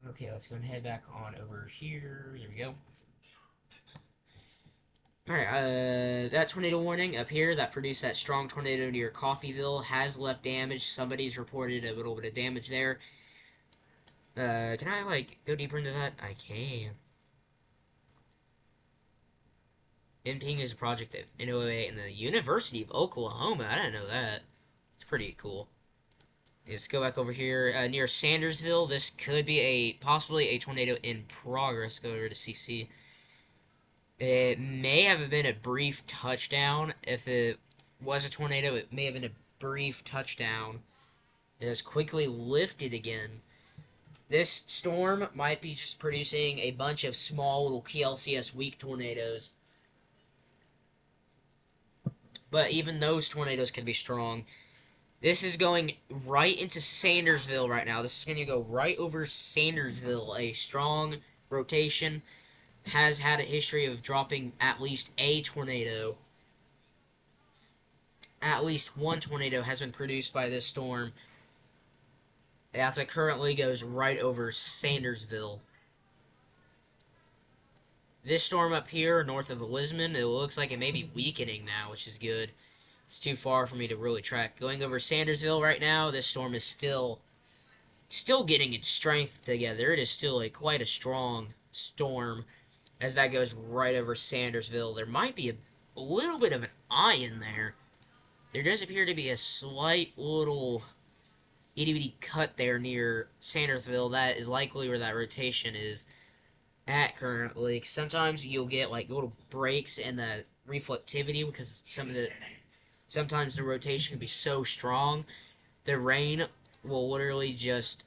Okay, let's go and head back on over here. There we go. Alright, that tornado warning up here that produced that strong tornado near Coffeeville has left damage. Somebody's reported a little bit of damage there. Can I, like, go deeper into that? I can. NPing is a project of NOAA and the University of Oklahoma. I didn't know that. It's pretty cool. Let's go back over here near Sandersville. This could be possibly a tornado in progress. Go over to CC. It may have been a brief touchdown. If it was a tornado, it may have been a brief touchdown. It has quickly lifted again. This storm might be just producing a bunch of small little KLCS weak tornadoes. But even those tornadoes can be strong. This is going right into Sandersville right now. This is going to go right over Sandersville. A strong rotation has had a history of dropping at least a tornado. At least one tornado has been produced by this storm. As it currently goes right over Sandersville. This storm up here, north of Lisbon, it looks like it may be weakening now, which is good. It's too far for me to really track. Going over Sandersville right now, this storm is still getting its strength together. It is still quite a strong storm. As that goes right over Sandersville, there might be a little bit of an eye in there. There does appear to be a slight little itty-bitty cut there near Sandersville. That is likely where that rotation is at currently. Sometimes you'll get like little breaks in the reflectivity because sometimes the rotation can be so strong. The rain will literally just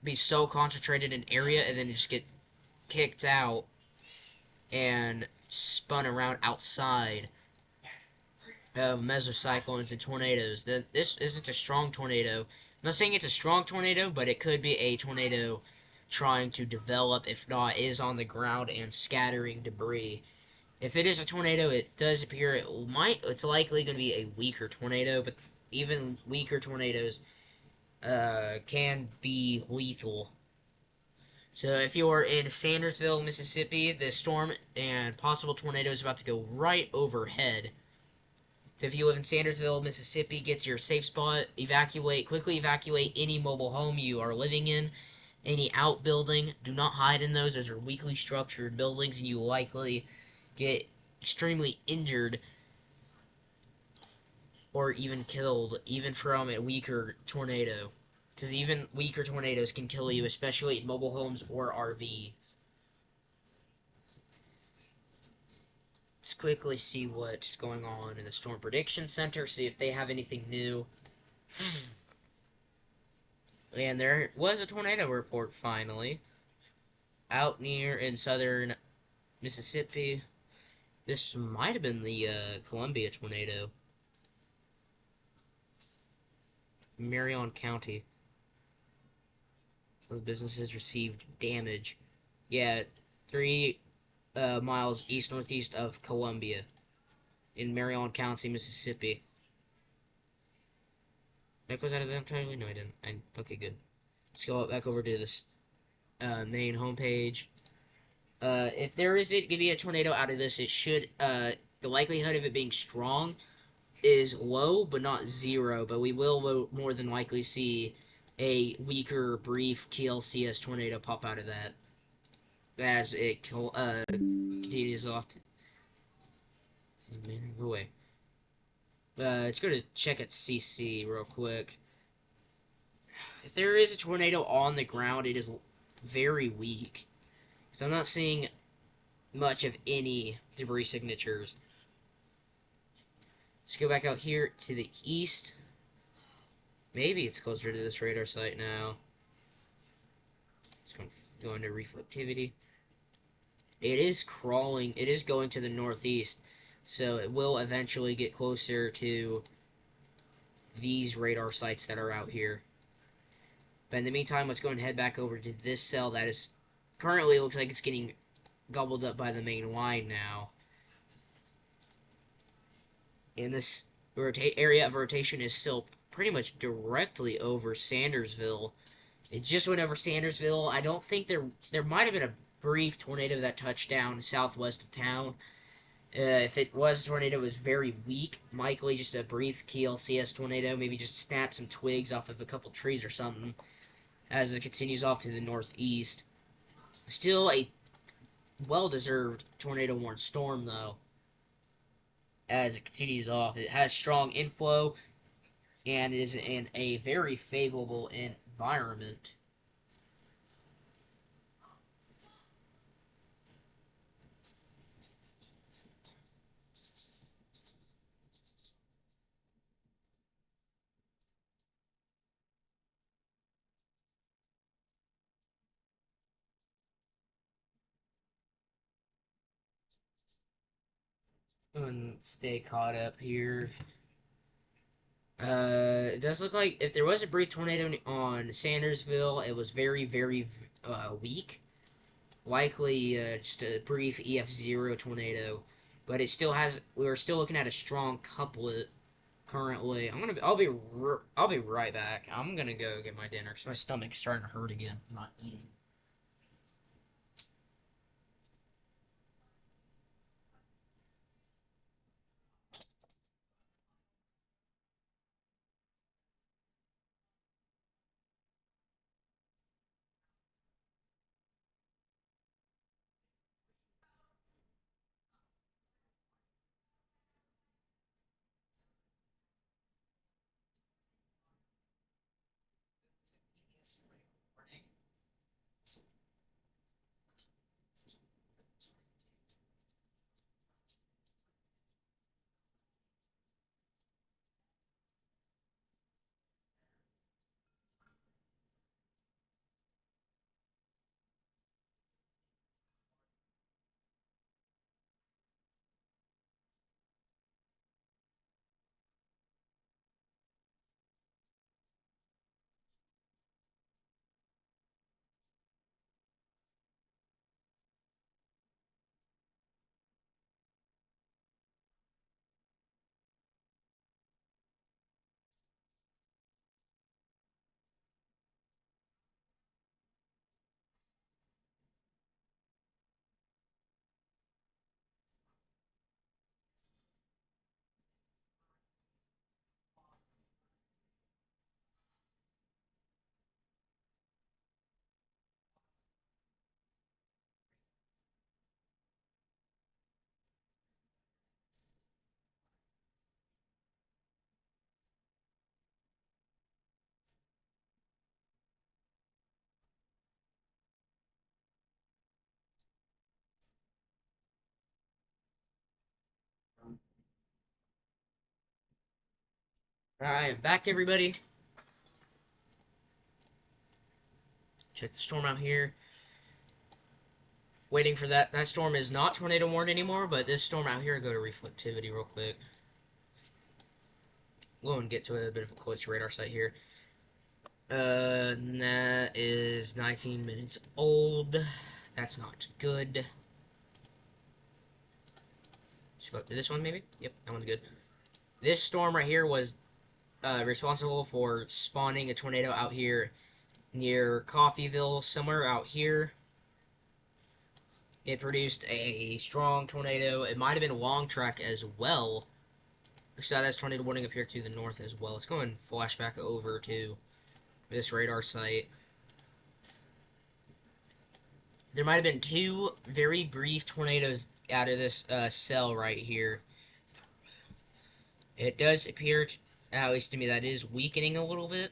be so concentrated in an area and then just get kicked out and spun around outside of mesocyclones and tornadoes. This isn't a strong tornado. I'm not saying it's a strong tornado, but it could be a tornado trying to develop. If not, is on the ground and scattering debris. If it is a tornado, it does appear it's likely going to be a weaker tornado, but even weaker tornadoes can be lethal. So if you're in Sandersville, Mississippi, the storm and possible tornado is about to go right overhead. So if you live in Sandersville, Mississippi, get to your safe spot, quickly evacuate any mobile home you are living in, any outbuilding. Do not hide in those. Those are weakly structured buildings, and you likely get extremely injured or even killed, even from a weaker tornado. Because even weaker tornadoes can kill you, especially in mobile homes or RVs. Let's quickly see what's going on in the Storm Prediction Center, see if they have anything new. And there was a tornado report, finally. Out near in southern Mississippi. This might have been the Columbia tornado. Marion County. Those businesses received damage. Yeah, 3 miles east-northeast of Columbia. In Marion County, Mississippi. Did I close out of that entirely? No, I didn't. Okay, good. Let's go back over to this main homepage. If there is going to be a tornado out of this, it should, the likelihood of it being strong is low, but not 0. But we will more than likely see a weaker, brief KLCS tornado pop out of that as it continues off to... Go away. Let's go to check at CC real quick. If there is a tornado on the ground, it is very weak. So I'm not seeing much of any debris signatures. Let's go back out here to the east. Maybe it's closer to this radar site now. It's going to go into reflectivity. It is crawling. It is going to the northeast. So it will eventually get closer to these radar sites that are out here. But in the meantime, let's go and head back over to this cell that is currently looks like it's getting gobbled up by the main line now. And this area of rotation is still pretty much directly over Sandersville It just went over Sandersville. I don't think there might have been a brief tornado that touched down southwest of town. If it was a tornado, it was very weak. Likely just a brief KLCS tornado. Maybe just snapped some twigs off of a couple trees or something as it continues off to the northeast. Still a well-deserved tornado-warned storm, though, as it continues off. It has strong inflow and is in a very favorable environment. And stay caught up here. It does look like if there was a brief tornado on Sandersville, it was very weak. Likely just a brief EF0 tornado, but it still has. We're still looking at a strong couplet currently. I'll be right back. I'm gonna go get my dinner because my stomach's starting to hurt again. I'm not eating. All right, back everybody. Check the storm out here. Waiting for that. That storm is not tornado warned anymore, but this storm out here, go to reflectivity real quick. We'll go and get to a bit of a closer radar site here. That is 19 minutes old. That's not good. Let's go up to this one, maybe? Yep, that one's good. This storm right here was responsible for spawning a tornado out here near Coffeeville, somewhere out here. It produced a strong tornado. It might have been a long track as well. So that's tornado warning up here to the north as well. Let's go and flashback over to this radar site. There might have been two very brief tornadoes out of this cell right here. It does appear, at least to me, that is weakening a little bit.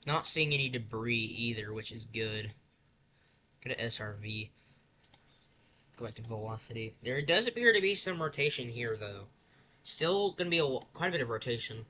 Not seeing any debris either, which is good. Go to SRV. Go back to velocity. There does appear to be some rotation here, though. Still going to be quite a bit of rotation.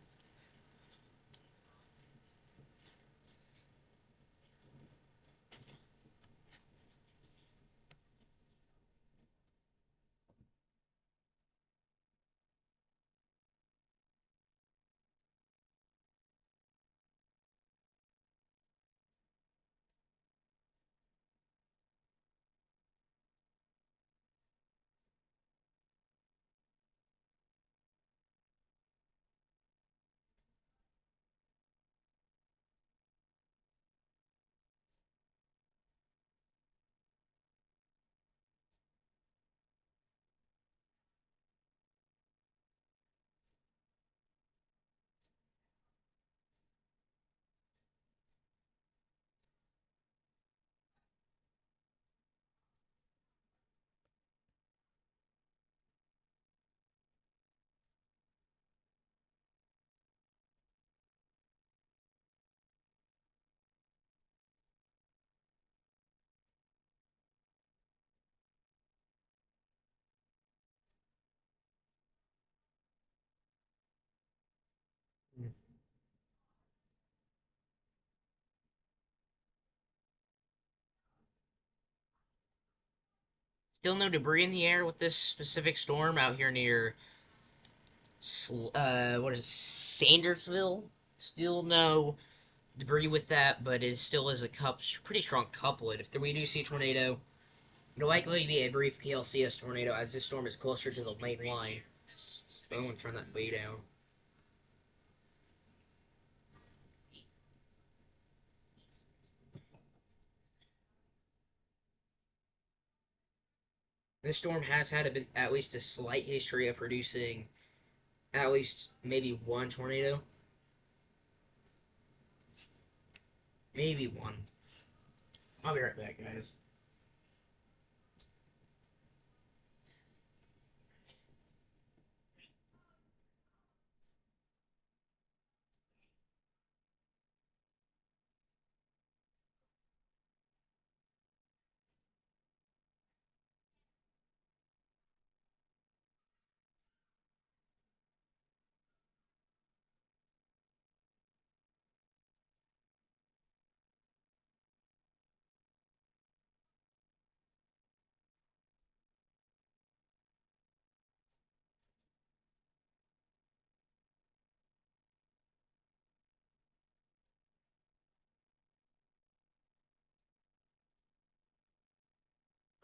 Still no debris in the air with this specific storm out here near, what is it, Sandersville? Still no debris with that, but it still is a pretty strong couplet. If we do see a tornado, it'll likely be a brief KLCS tornado as this storm is closer to the main line. I'm going to turn that way down. This storm has had at least a slight history of producing at least maybe one tornado. Maybe one. I'll be right back, guys.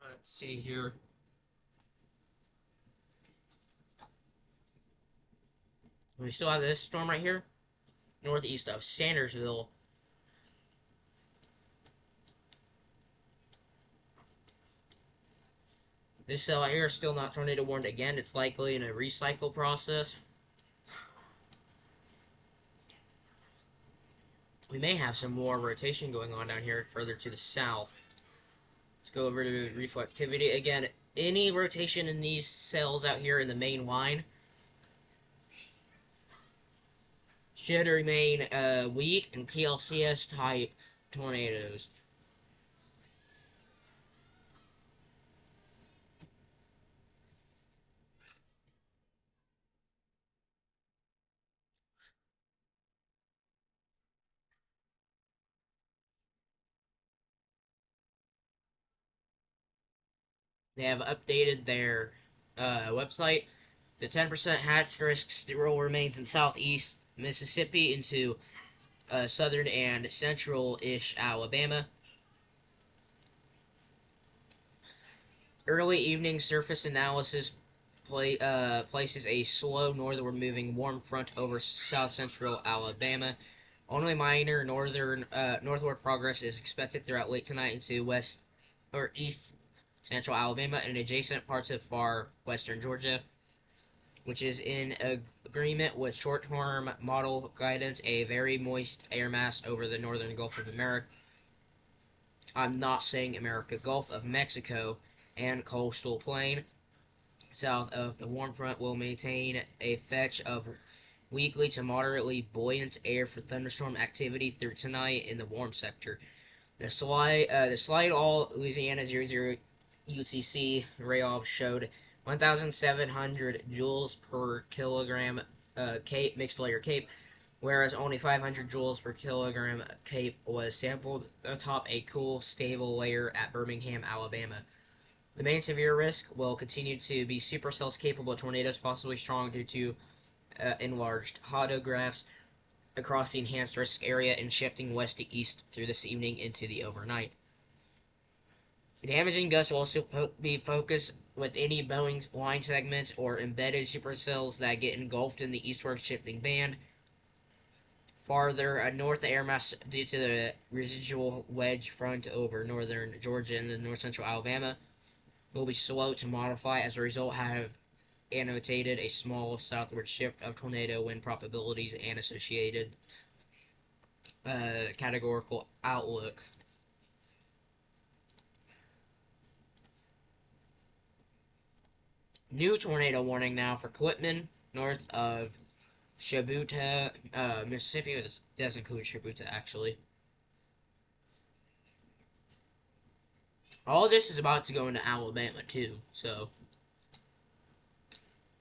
Let's see here. We still have this storm right here, northeast of Sandersville. This cell here is still not tornado warned again. It's likely in a recycle process. We may have some more rotation going on down here further to the south. Let's go over to reflectivity. Again, any rotation in these cells out here in the main line should remain weak and PLCS type tornadoes. They have updated their website. The 10% hatch risk still remains in southeast Mississippi into southern and central-ish Alabama. Early evening surface analysis places a slow northward moving warm front over south central Alabama. Only minor northward progress is expected throughout late tonight into west or east central Alabama and adjacent parts of far western Georgia, which is in agreement with short-term model guidance, a very moist air mass over the northern Gulf of America. I'm not saying America, Gulf of Mexico and coastal plain south of the warm front will maintain a fetch of weakly to moderately buoyant air for thunderstorm activity through tonight in the warm sector. The slide all Louisiana 00 UTC Rayob showed 1,700 joules per kilogram Cape mixed layer Cape, whereas only 500 joules per kilogram Cape was sampled atop a cool, stable layer at Birmingham, Alabama. The main severe risk will continue to be supercells capable of tornadoes, possibly strong due to enlarged hotographs across the enhanced risk area and shifting west to east through this evening into the overnight. Damaging gusts will also be focused with any Boeing line segments or embedded supercells that get engulfed in the eastward shifting band. Farther north, the air mass due to the residual wedge front over northern Georgia and the north central Alabama will be slow to modify. As a result, have annotated a small southward shift of tornado wind probabilities and associated categorical outlook. New tornado warning now for Quitman, north of Shibuya, Mississippi. It does include Shibuya, actually. All of this is about to go into Alabama, too, so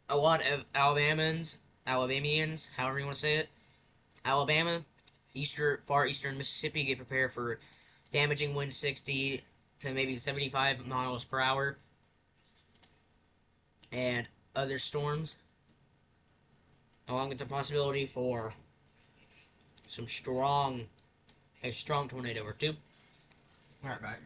a lot of Alabamians, however you want to say it, Alabama, far eastern Mississippi, get prepared for damaging winds 60 to maybe 75 miles per hour. and other storms, along with the possibility for some a strong tornado or two. Alright, bye.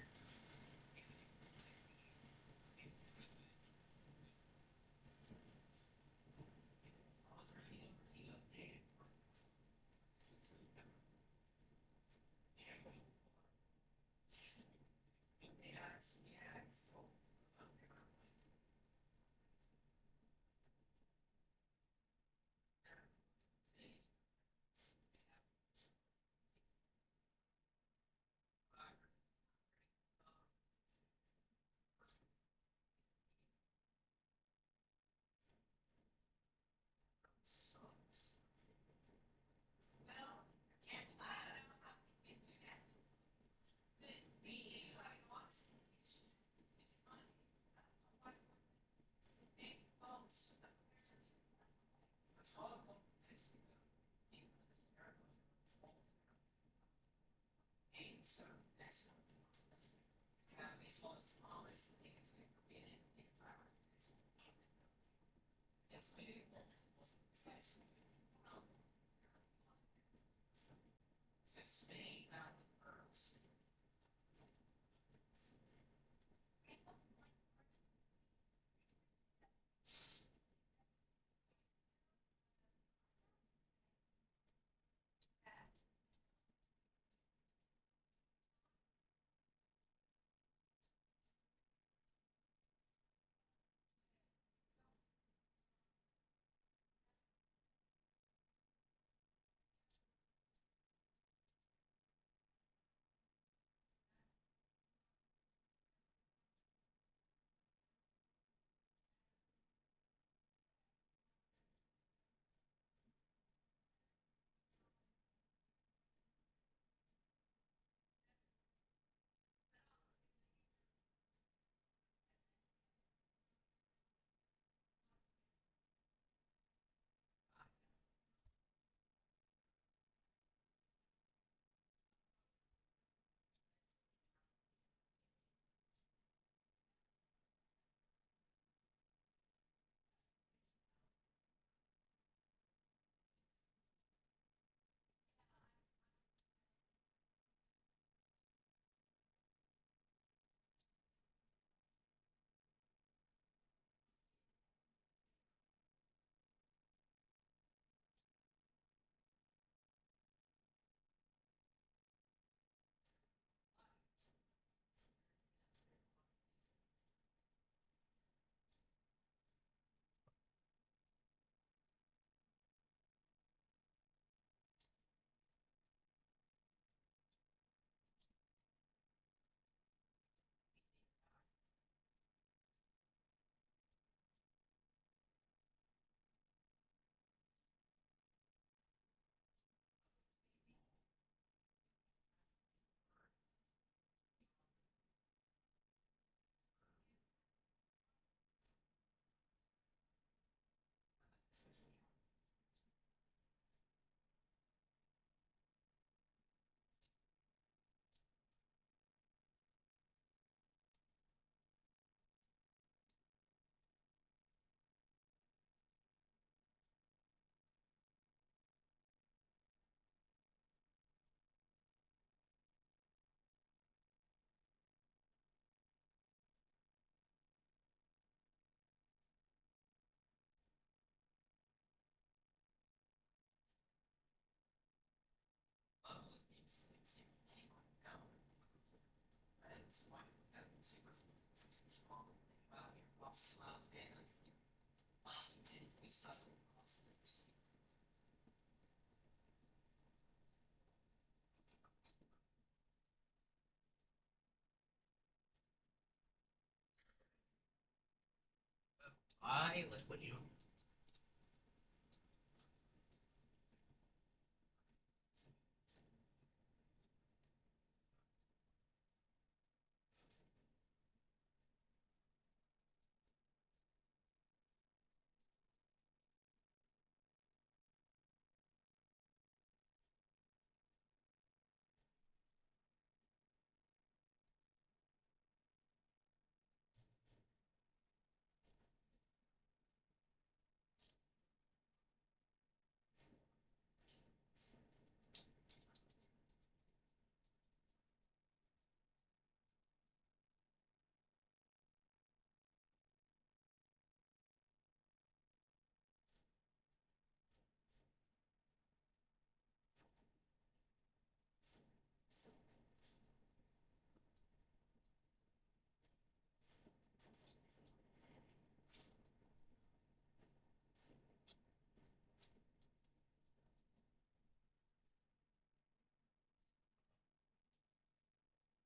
I live with you.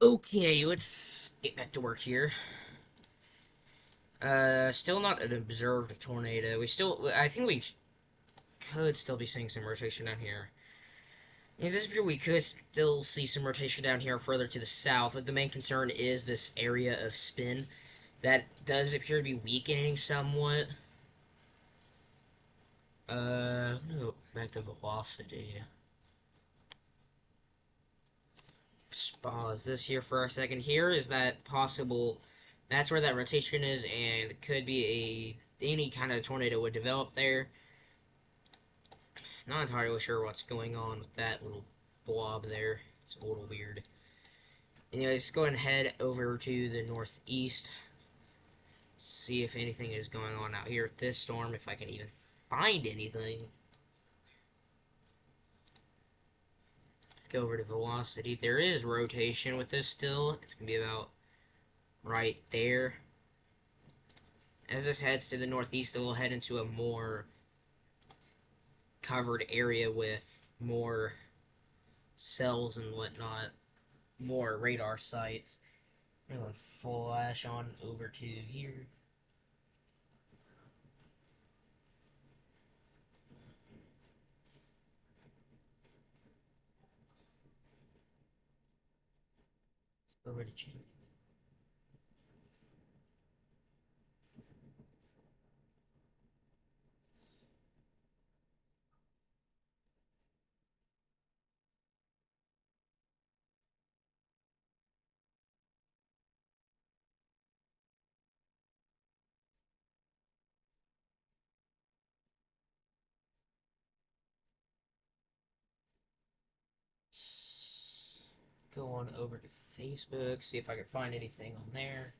Okay, let's get back to work here. Still not an observed tornado. I think we could still be seeing some rotation down here. In this view, we could still see some rotation down here further to the south, but the main concern is this area of spin that does appear to be weakening somewhat. I'm gonna go back to velocity. Just pause this here for a second. Here is that possible. That's where that rotation is, and it could be any kind of tornado would develop there. Not entirely sure what's going on with that little blob there. It's a little weird. Anyways, go ahead and head over to the northeast. See if anything is going on out here with this storm, if I can even find anything. Let's go over to velocity. There is rotation with this still. It's going to be about right there. As this heads to the northeast, it will head into a more covered area with more cells and whatnot, more radar sites. I'm going to flash on over to here. Over to change. Go on over to Facebook, see if I can find anything on there.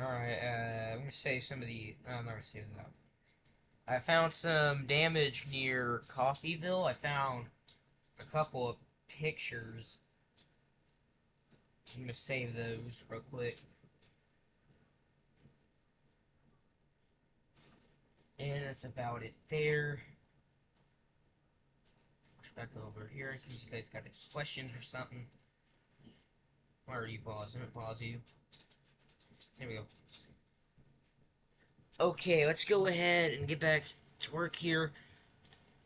Alright, I'm gonna save some of the. I'm not gonna save that. I found some damage near Coffeeville. I found a couple of pictures. I'm gonna save those real quick. And that's about it there. Push back over here in case you guys got any questions or something. Why are you pausing? Let me pause you. There we go. Okay, let's go ahead and get back to work here.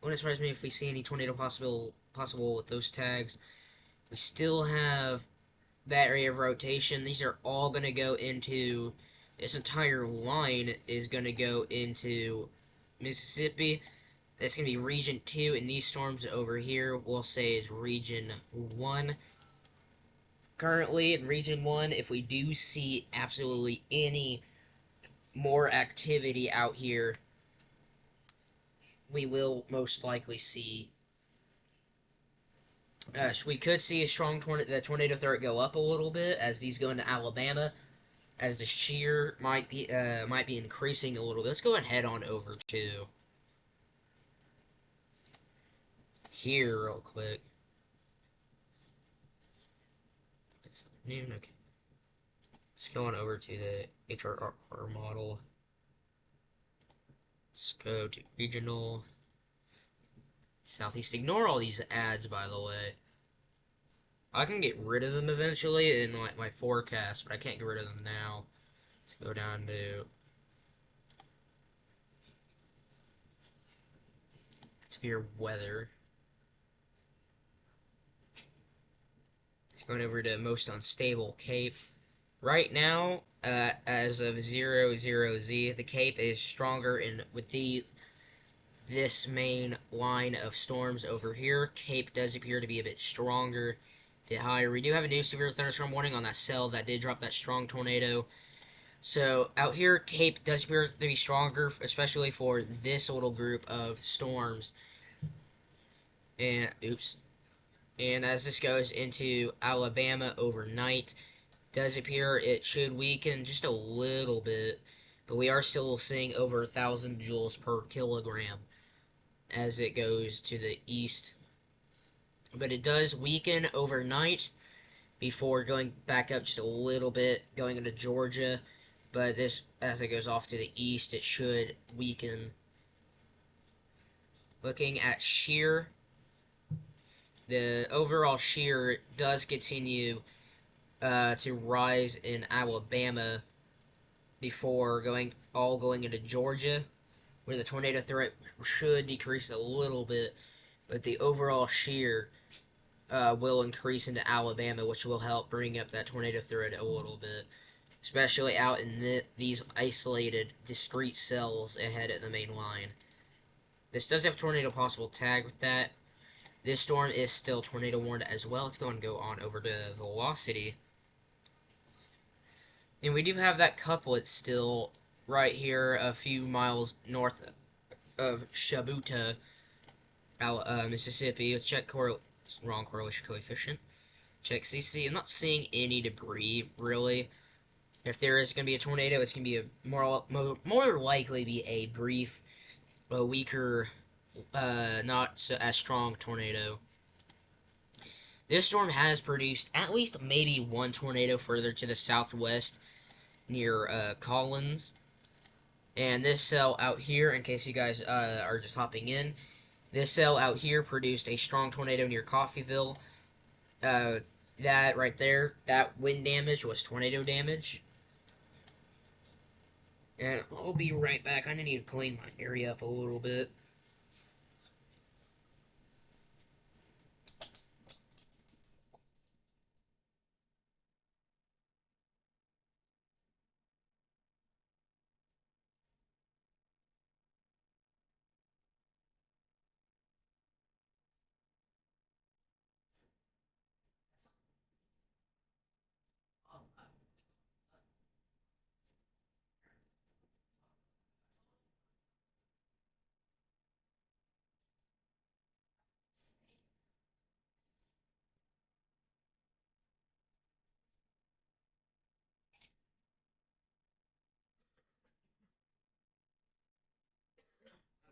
Wouldn't surprise me if we see any tornado possible with those tags. We still have that area of rotation. These are all going to go into, this entire line is going to go into Mississippi. That's going to be region 2, and these storms over here we'll say is region 1. Currently in region 1, if we do see absolutely any more activity out here, we will most likely see we could see a strong tornado threat go up a little bit as these go into Alabama, as the shear might be increasing a little bit. Let's go and head on over to here real quick. It's noon. Okay. Let's go on over to the HRR model. Let's go to regional southeast. Ignore all these ads, by the way. I can get rid of them eventually in like my forecast, but I can't get rid of them now. Let's go down to severe weather. It's going over to most unstable Cape. Right now, as of 00Z, the Cape is stronger in with this main line of storms over here. Cape does appear to be a bit stronger, a bit higher. We do have a new severe thunderstorm warning on that cell that did drop that strong tornado. So out here, Cape does appear to be stronger, especially for this little group of storms. And oops. And as this goes into Alabama overnight, does appear it should weaken just a little bit, but we are still seeing over 1,000 joules per kilogram as it goes to the east. But it does weaken overnight before going back up just a little bit, going into Georgia. But this, as it goes off to the east, it should weaken. Looking at shear, the overall shear does continue to rise in Alabama before going into Georgia, where the tornado threat should decrease a little bit, but the overall shear will increase into Alabama, which will help bring up that tornado threat a little bit, especially out in these isolated, discrete cells ahead of the main line. This does have tornado possible tag with that. This storm is still tornado warned as well. Let's go and go on over to velocity. And we do have that couplet still right here a few miles north of Shabuta, Mississippi. Let's check wrong correlation coefficient. Check CC. I'm not seeing any debris, really. If there is going to be a tornado, it's going to be a more likely be a brief, a weaker, not so as strong tornado. This storm has produced at least maybe one tornado further to the southwest near Collins. And this cell out here, in case you guys are just hopping in, this cell out here produced a strong tornado near Coffeyville. That right there, that wind damage was tornado damage. And I'll be right back. I need to clean my area up a little bit.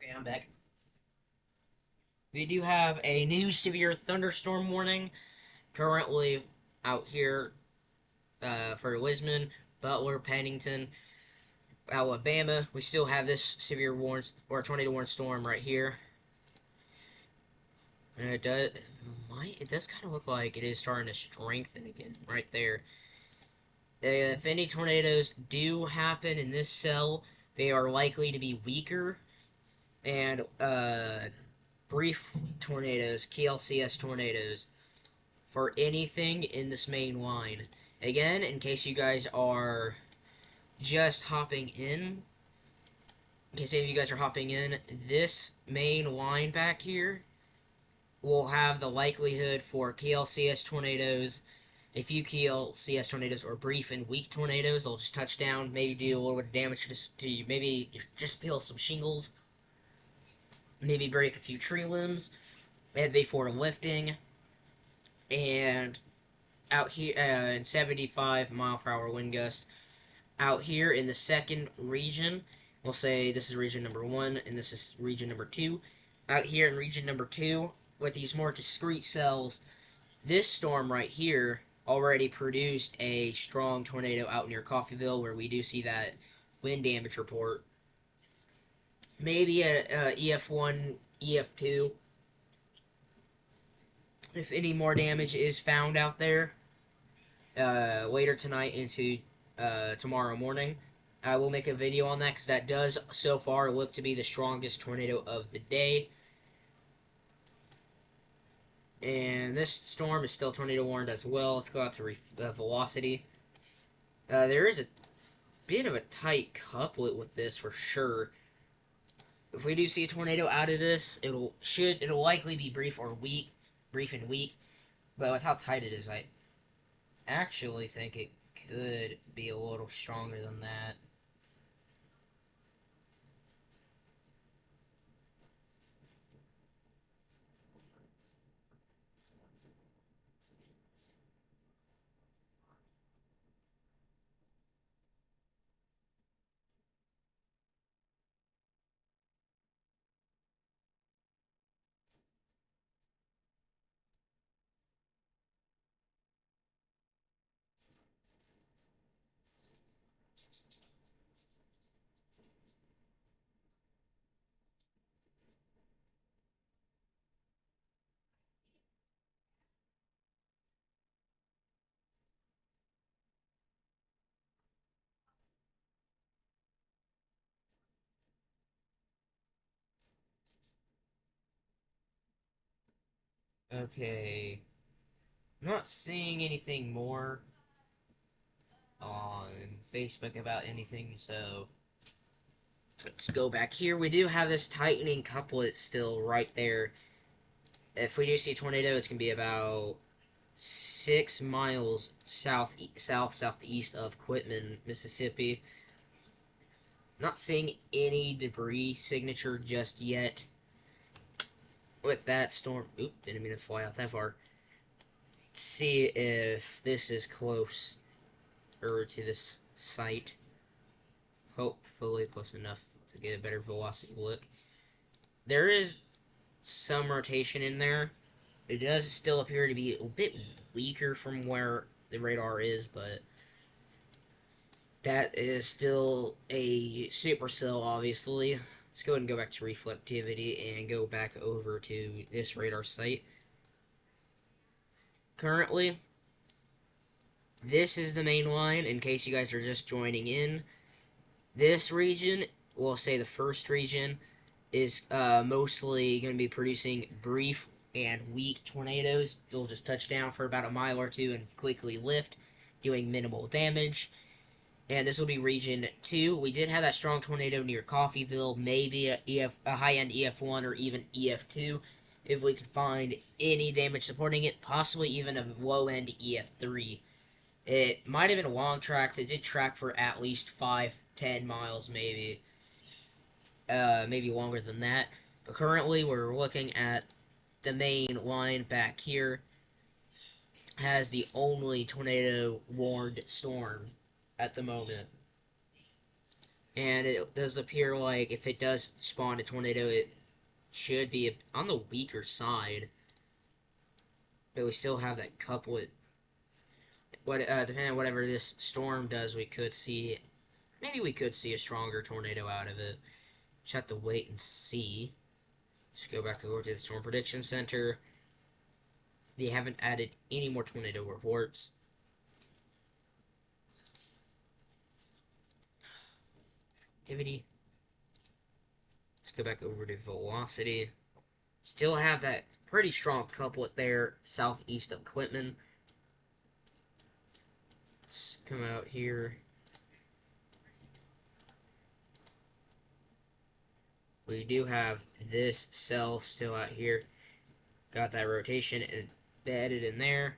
Okay, I'm back. We do have a new severe thunderstorm warning currently out here for Lisbon, Butler, Pennington, Alabama. We still have this severe warn or tornado warn storm right here. And it does kind of look like it is starting to strengthen again right there. If any tornadoes do happen in this cell, they are likely to be weaker and brief tornadoes, KLCS tornadoes, for anything in this main line. Again, in case you guys are just hopping in, this main line back here will have the likelihood for KLCS tornadoes. A few KLCS tornadoes or brief and weak tornadoes, they'll just touch down, maybe do a little bit of damage to you, maybe just peel some shingles, maybe break a few tree limbs, and before lifting. And out here, in 75-mile-per-hour wind gusts. Out here in the second region, we'll say this is region number 1, and this is region number 2. Out here in region number 2, with these more discrete cells, this storm right here already produced a strong tornado out near Coffeyville, where we do see that wind damage report. Maybe a EF1, EF2. If any more damage is found out there later tonight into tomorrow morning, I will make a video on that because that does so far look to be the strongest tornado of the day. And this storm is still tornado warned as well. Let's go out to velocity. There is a bit of a tight couplet with this for sure. If we do see a tornado out of this, it'll likely be brief and weak. But with how tight it is, I actually think it could be a little stronger than that. Okay, not seeing anything more on Facebook about anything, so let's go back here. We do have this tightening couplet still right there. If we do see a tornado, it's going to be about 6 miles southeast of Quitman, Mississippi. Not seeing any debris signature just yet with that storm. Oop, didn't mean to fly out that far. See if this is close to this site. Hopefully close enough to get a better velocity look. There is some rotation in there. It does still appear to be a bit weaker from where the radar is, but that is still a supercell, obviously. Let's go ahead and go back to reflectivity and go back over to this radar site. Currently, this is the main line, in case you guys are just joining in. This region, we'll say the first region, is mostly going to be producing brief and weak tornadoes. They'll just touch down for about a mile or two and quickly lift, doing minimal damage. And this will be region 2. We did have that strong tornado near Coffeyville, maybe a high-end EF1 or even EF2, if we could find any damage supporting it, possibly even a low-end EF3. It might have been long tracked. It did track for at least 5-10 miles, maybe. Maybe longer than that. But currently, we're looking at the main line back here. Has the only tornado warned storm at the moment. And it does appear like if it does spawn a tornado, it should be on the weaker side. But we still have that couplet. Depending on whatever this storm does, we could see, maybe we could see a stronger tornado out of it. Just have to wait and see. Let's go back over to the Storm Prediction Center. They haven't added any more tornado reports. Activity. Let's go back over to velocity. Still have that pretty strong couplet there southeast of Quitman. Let's come out here. We do have this cell still out here. Got that rotation embedded in there.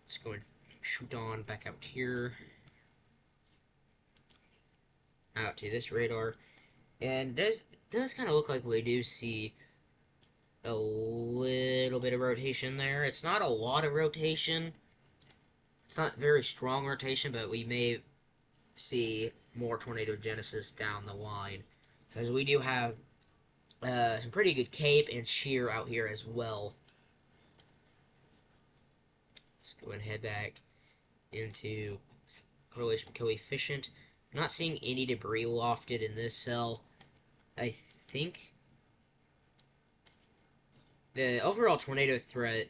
Let's go and shoot on back out here. Out to this radar. And it does kind of look like we do see a little bit of rotation there. It's not a lot of rotation. It's not very strong rotation, but we may see more tornado genesis down the line. Because we do have some pretty good cape and shear out here as well. Let's go and head back into correlation coefficient. I'm not seeing any debris lofted in this cell. I think The overall tornado threat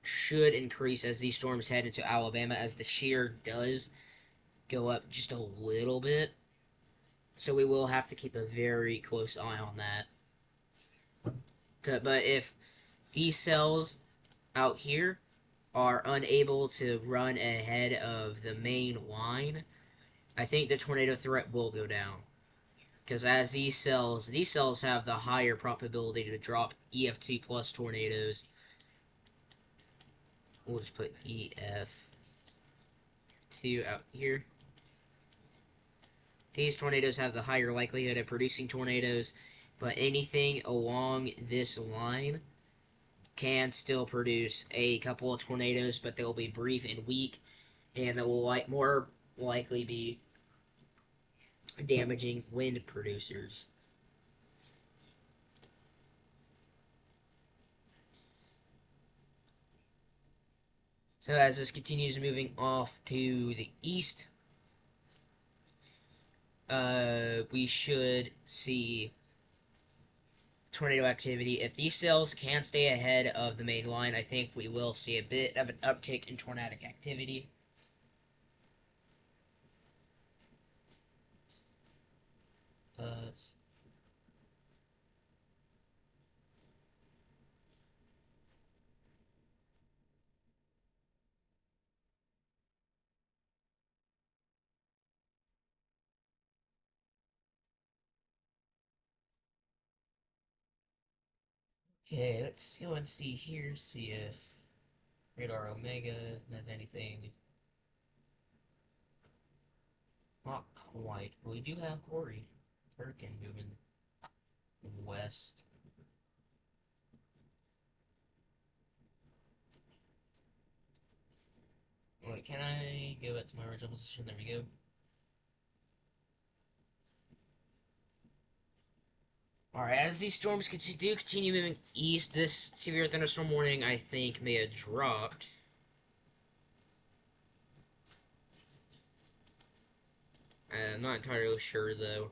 should increase as these storms head into Alabama, as the shear does go up just a little bit. So we will have to keep a very close eye on that. But if these cells out here are unable to run ahead of the main line, I think the tornado threat will go down. Because as these cells have the higher probability to drop EF2 plus tornadoes. We'll just put EF2 out here. These tornadoes have the higher likelihood of producing tornadoes, but anything along this line can still produce a couple of tornadoes, but they'll be brief and weak, and that will more likely be damaging wind producers. So as this continues moving off to the east, we should see tornado activity. If these cells can stay ahead of the main line, I think we will see a bit of an uptick in tornadic activity. Uh, okay, let's go and see here, see if Radar Omega has anything. Not quite, but we do have Corey Perkin moving west. Wait, can I go back to my original position? There we go. Alright, as these storms continue moving east, this severe thunderstorm warning, I think, may have dropped. I'm not entirely sure, though.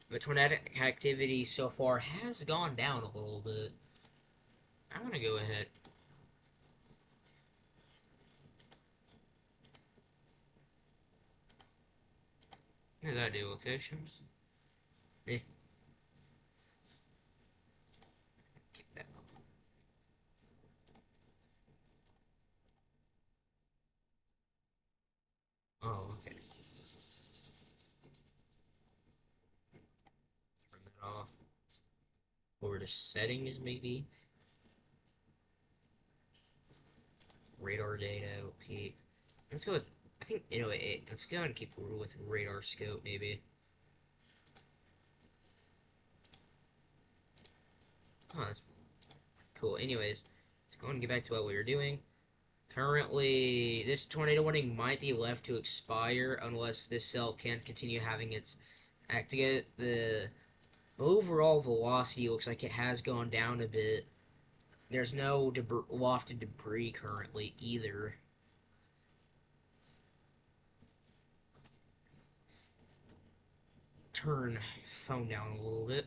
The tornadic activity so far has gone down a little bit. I'm gonna go ahead. What did I do? Locations? Eh. Kick that up. Oh, okay. Turn that off. Over to settings, maybe. Radar data, okay. Let's go with, I think, you know, let's go and keep with radar scope, maybe. Oh, that's cool. Anyways, let's go and get back to what we were doing. Currently, this tornado warning might be left to expire unless this cell can't continue having its activate. The overall velocity looks like it has gone down a bit. There's no lofted debris currently either. Turn phone down a little bit.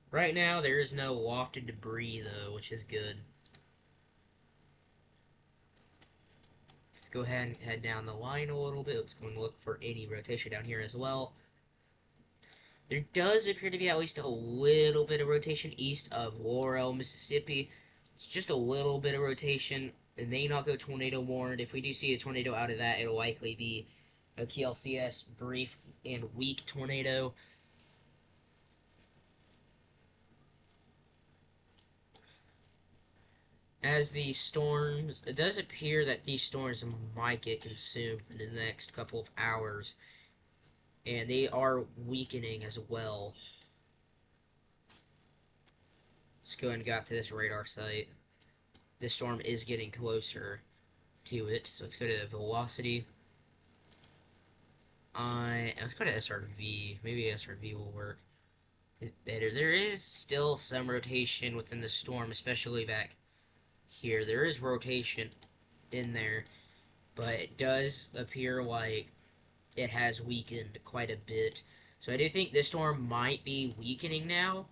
Right now, there is no lofted debris though, which is good. Let's go ahead and head down the line a little bit. Let's go and look for any rotation down here as well. There does appear to be at least a little bit of rotation east of Laurel, Mississippi. It's just a little bit of rotation. It may not go tornado warned. If we do see a tornado out of that, it'll likely be a KLCS brief and weak tornado. As these storms, it does appear that these storms might get consumed in the next couple of hours. And they are weakening as well. Let's go and get to this radar site. This storm is getting closer to it, so let's go to velocity. Let's go to SRV. Maybe SRV will work better. There is still some rotation within the storm, especially back here. There is rotation in there, but it does appear like it has weakened quite a bit. So I do think this storm might be weakening now,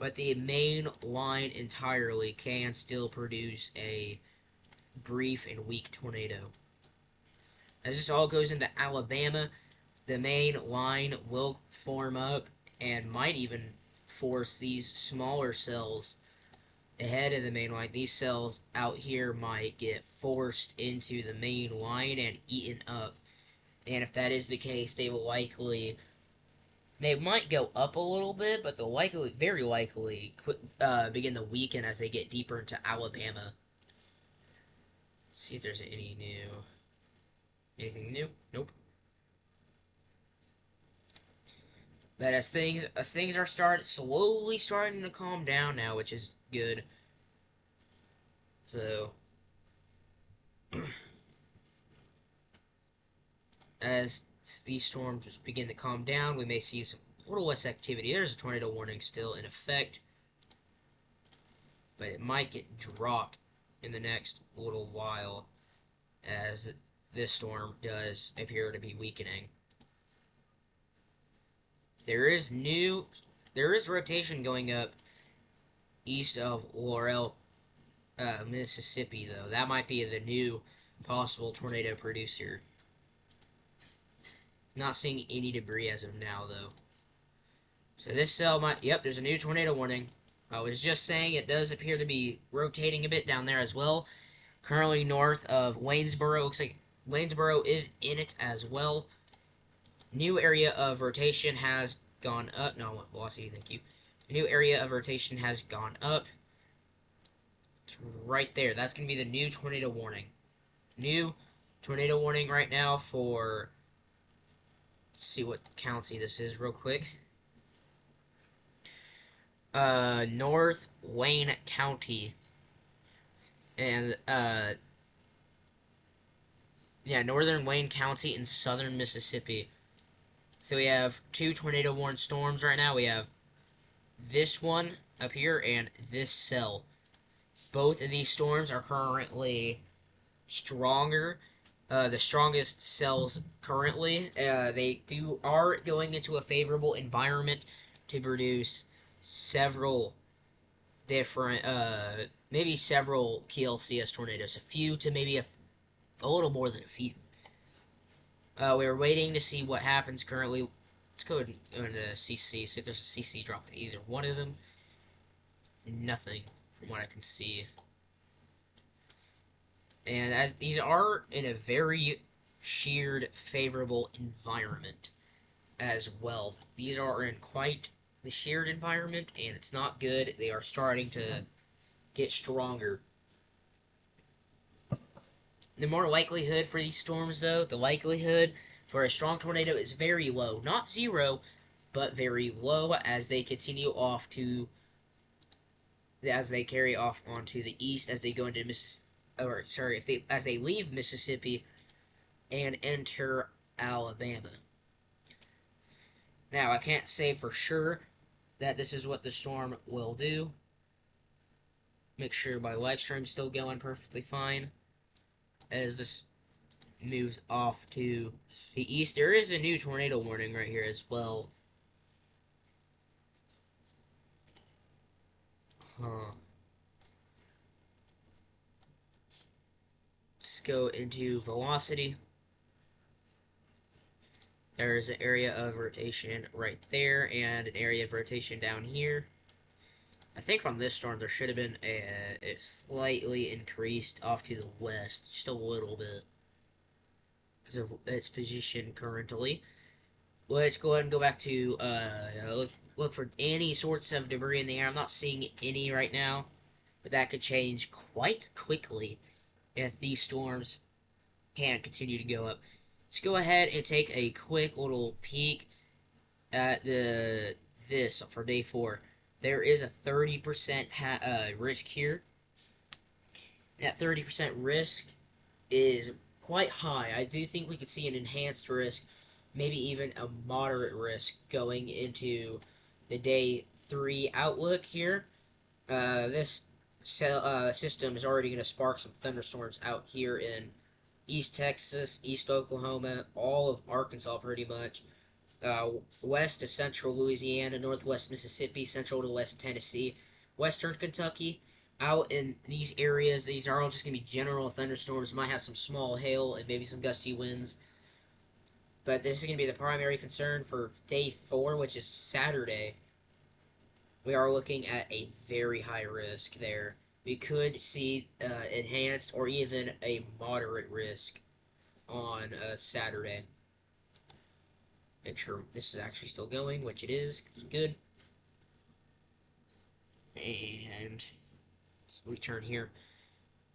but the main line entirely can still produce a brief and weak tornado. As this all goes into Alabama, the main line will form up and might even force these smaller cells ahead of the main line. These cells out here might get forced into the main line and eaten up. And if that is the case, they might go up a little bit, but they'll very likely begin to weaken as they get deeper into Alabama. Let's see if there's anything new. Nope. But as things are slowly starting to calm down now, which is good. So as these storms begin to calm down, we may see some little less activity. There's a tornado warning still in effect, but it might get dropped in the next little while as this storm does appear to be weakening. There is rotation going up east of Laurel, Mississippi, though. That might be the new possible tornado producer. Not seeing any debris as of now, though. So this cell might... Yep, there's a new tornado warning. I was just saying it does appear to be rotating a bit down there as well. Currently north of Waynesboro. Looks like Waynesboro is in it as well. New area of rotation has gone up. No, Velocity, thank you. A new area of rotation has gone up. It's right there. That's going to be the new tornado warning. New tornado warning right now for... Let's see what county this is real quick. North Wayne County. And, yeah, northern Wayne County in southern Mississippi. So we have two tornado warned storms right now. We have this one up here and this cell. Both of these storms are currently stronger. The strongest cells currently, they are going into a favorable environment to produce several different, maybe several PLCS tornadoes. A few to maybe a little more than a few. We're waiting to see what happens currently. Let's go ahead and go into CC, see if there's a CC drop with either one of them. Nothing, from what I can see. And as these are in a very sheared, favorable environment as well. These are in quite the sheared environment, and it's not good. They are starting to get stronger. The more likelihood for these storms, though, the likelihood for a strong tornado is very low. Not zero, but very low as they continue off to... as they carry off onto the east, as they go into as they leave Mississippi and enter Alabama. Now, I can't say for sure that this is what the storm will do. Make sure my live stream's still going perfectly fine as this moves off to the east. There is a new tornado warning right here as well. Let's go into velocity. There's an area of rotation right there, and an area of rotation down here. I think from this storm there should have been a slightly increased off to the west, just a little bit, because of its position currently. Let's go ahead and go back to look for any sorts of debris in the air. I'm not seeing any right now, but that could change quite quickly if these storms can't continue to go up. Let's go ahead and take a quick little peek at this for day 4. There is a 30% risk here. That 30% risk is quite high. I do think we could see an enhanced risk, maybe even a moderate risk going into the day 3 outlook here. This system is already going to spark some thunderstorms out here in East Texas, East Oklahoma, all of Arkansas pretty much. west to central Louisiana, northwest Mississippi, central to west Tennessee, western Kentucky. Out in these areas, these are all just going to be general thunderstorms. Might have some small hail and maybe some gusty winds. But this is going to be the primary concern for day 4, which is Saturday. We are looking at a very high risk there. We could see enhanced or even a moderate risk on Saturday. Make sure this is actually still going, which it is. Good. And let's return here.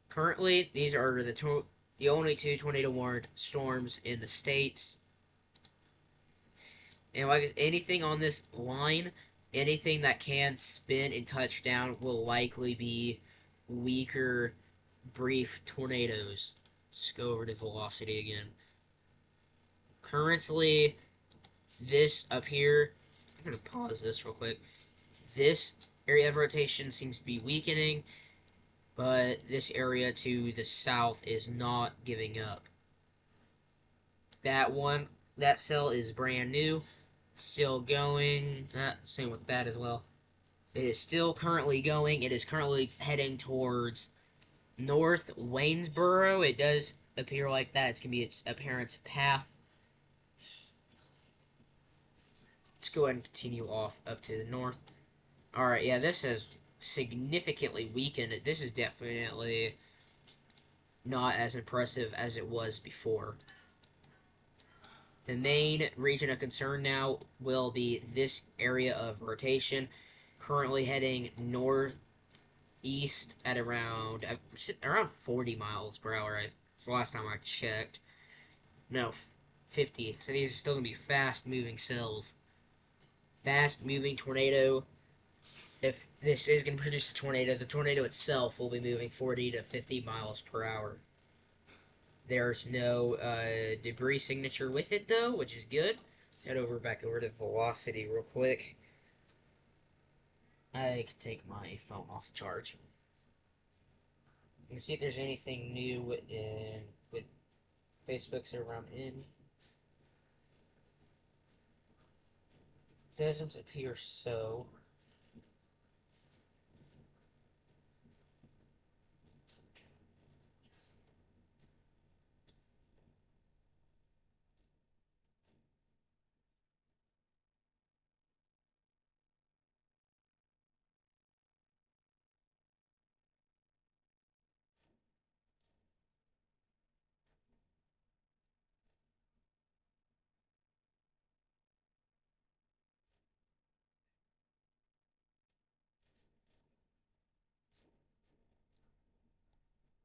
Currently, these are the only 2 tornado warned storms in the states. And like anything on this line, anything that can spin and touch down will likely be weaker, brief tornadoes. Let's just go over to velocity again. Currently, this up here, I'm going to pause this real quick. This area of rotation seems to be weakening, but this area to the south is not giving up. That cell is brand new, still going. Same with that as well. It is still currently going. It is currently heading towards North Waynesboro. It does appear like that. It's going to be its apparent path. Let's go ahead and continue off up to the north. Alright, yeah, this has significantly weakened. This is definitely not as impressive as it was before. The main region of concern now will be this area of rotation, currently heading northeast at around 40 miles per hour. Last time I checked. No, 50. So these are still going to be fast-moving cells. Fast-moving tornado. If this is going to produce a tornado, the tornado itself will be moving 40 to 50 miles per hour. There's no debris signature with it, though, which is good. Let's head back over to velocity real quick. I can take my phone off charge. You can see if there's anything new in the Facebook server I'm in. Doesn't appear so.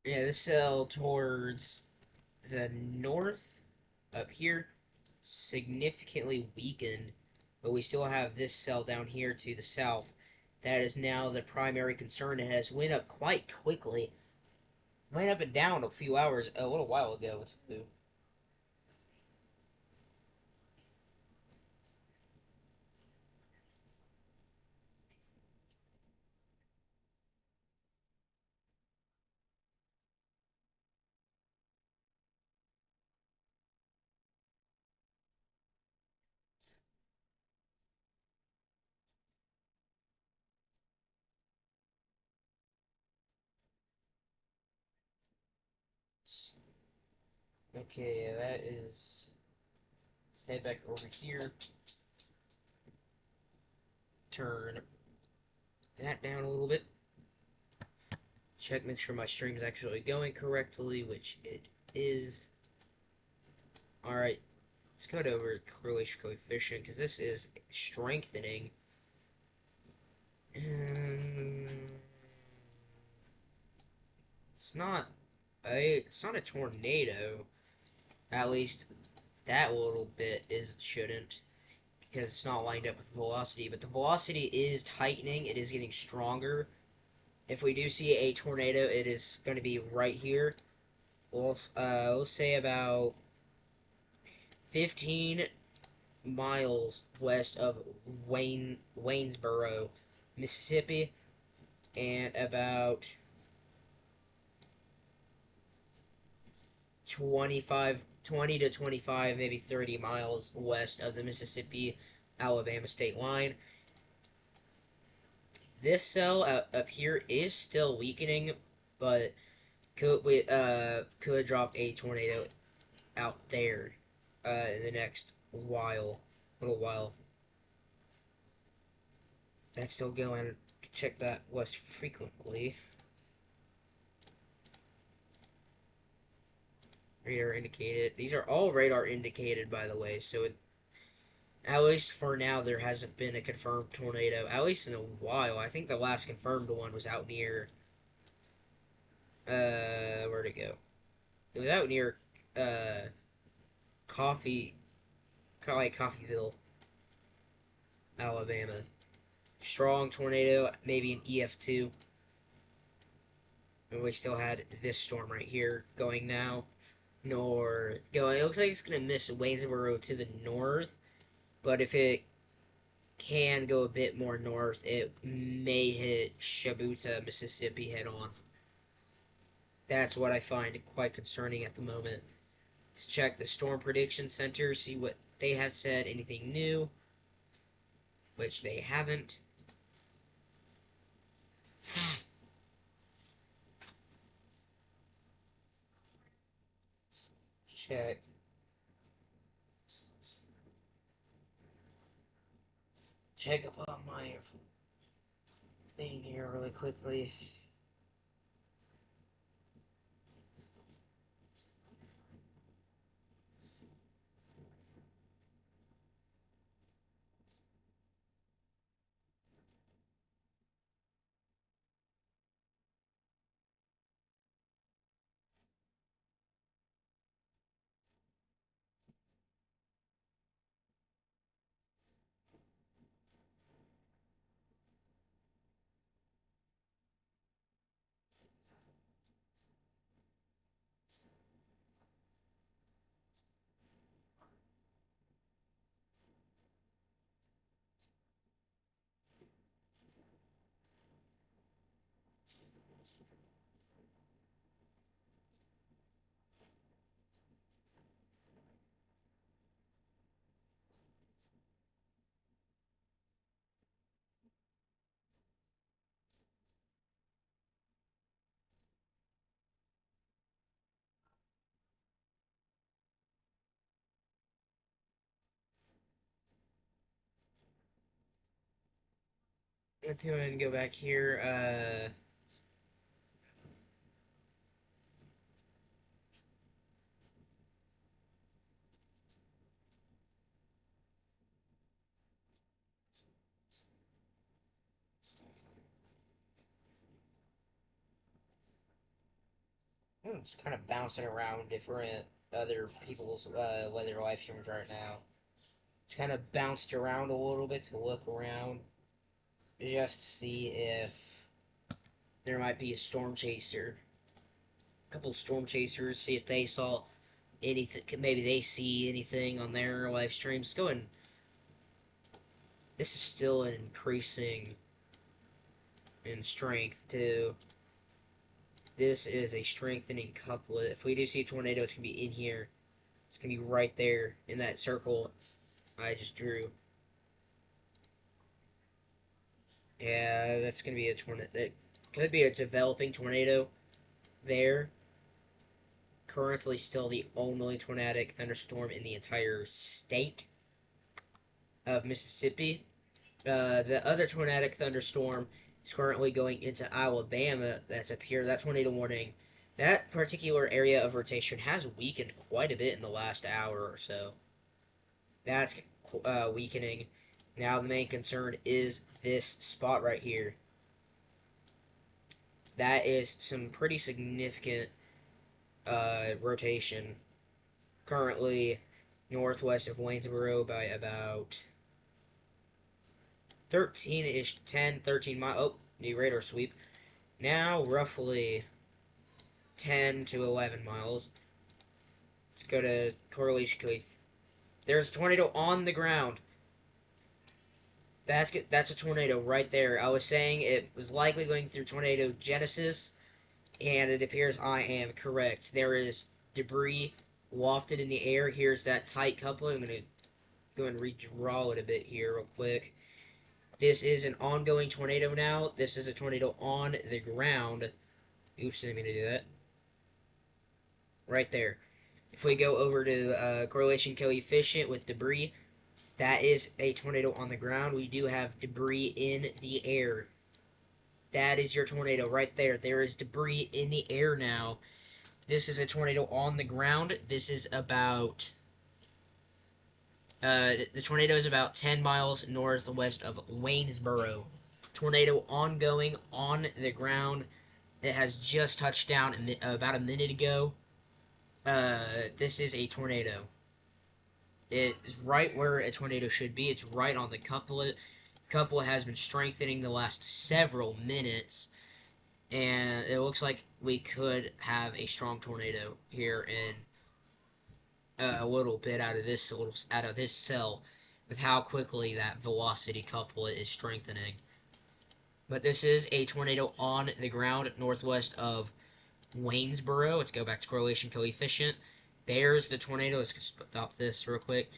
Yeah, this cell towards the north up here significantly weakened, but we still have this cell down here to the south. That is now the primary concern. It has went up quite quickly. Went up and down a few hours, a little while ago, too. Okay, yeah, that is. Let's head back over here. Turn that down a little bit. Check, make sure my stream is actually going correctly, which it is. Alright, let's go over correlation coefficient, because this is strengthening. It's not a tornado. At least that little bit shouldn't, because it's not lined up with velocity. But the velocity is tightening. It is getting stronger. If we do see a tornado, it is going to be right here. We'll say about 15 miles west of Waynesboro, Mississippi, and about 25 20 to 25, maybe 30 miles west of the Mississippi Alabama state line. This cell up here is still weakening, but could drop a tornado out there in the next little while. That's still going. Check that west frequently. Radar indicated. These are all radar indicated, by the way. So at least for now, there hasn't been a confirmed tornado, at least in a while. I think the last confirmed one was out near. Where'd it go? It was out near Coffee, like Coffeeville, Alabama. Strong tornado, maybe an EF2. And we still had this storm right here going now. Going. It looks like it's gonna miss Waynesboro to the north, but if it can go a bit more north, it may hit Shabuta, Mississippi head on. That's what I find quite concerning at the moment. Let's check the Storm Prediction Center, see what they have said, anything new, which they haven't. Check. Check up on my thing here really quickly. Let's go ahead and go back here. Just kind of bouncing around different other people's weather live streams right now. Just kind of bounced around a little bit to look around, just to see if there might be a storm chaser. A couple storm chasers, see if they saw anything. Maybe they see anything on their live streams. Go and this is still increasing in strength too. This is a strengthening couplet. If we do see a tornado, it's gonna be in here. It's gonna be right there in that circle I just drew. Yeah, that's gonna be a tornado. That could be a developing tornado there. Currently, still the only tornadic thunderstorm in the entire state of Mississippi. The other tornadic thunderstorm is currently going into Alabama. That's up here. That tornado warning. That particular area of rotation has weakened quite a bit in the last hour or so. That's weakening. Now the main concern is this spot right here. That is some pretty significant rotation. Currently northwest of Waynesboro by about 13-ish, 10, 13 miles. Oh, new radar sweep. Now roughly 10 to 11 miles. Let's go to correlation cave. There's a tornado on the ground. That's a tornado right there. I was saying it was likely going through tornado genesis, and it appears I am correct. There is debris wafted in the air. Here's that tight coupling. I'm going to go and redraw it a bit here real quick. This is an ongoing tornado now. This is a tornado on the ground. Oops, didn't mean to do that. Right there. If we go over to correlation coefficient with debris, that is a tornado on the ground. We do have debris in the air. That is your tornado right there. There is debris in the air now. This is a tornado on the ground. This is about... the tornado is about 10 miles northwest of Waynesboro. Tornado ongoing on the ground. It has just touched down about a minute ago. This is a tornado. It's right where a tornado should be. It's right on the couplet. The couplet has been strengthening the last several minutes, and it looks like we could have a strong tornado here in a little bit out of this cell, with how quickly that velocity couplet is strengthening. But this is a tornado on the ground northwest of Waynesboro. Let's go back to correlation coefficient. There's the tornado. Let's stop this real quick.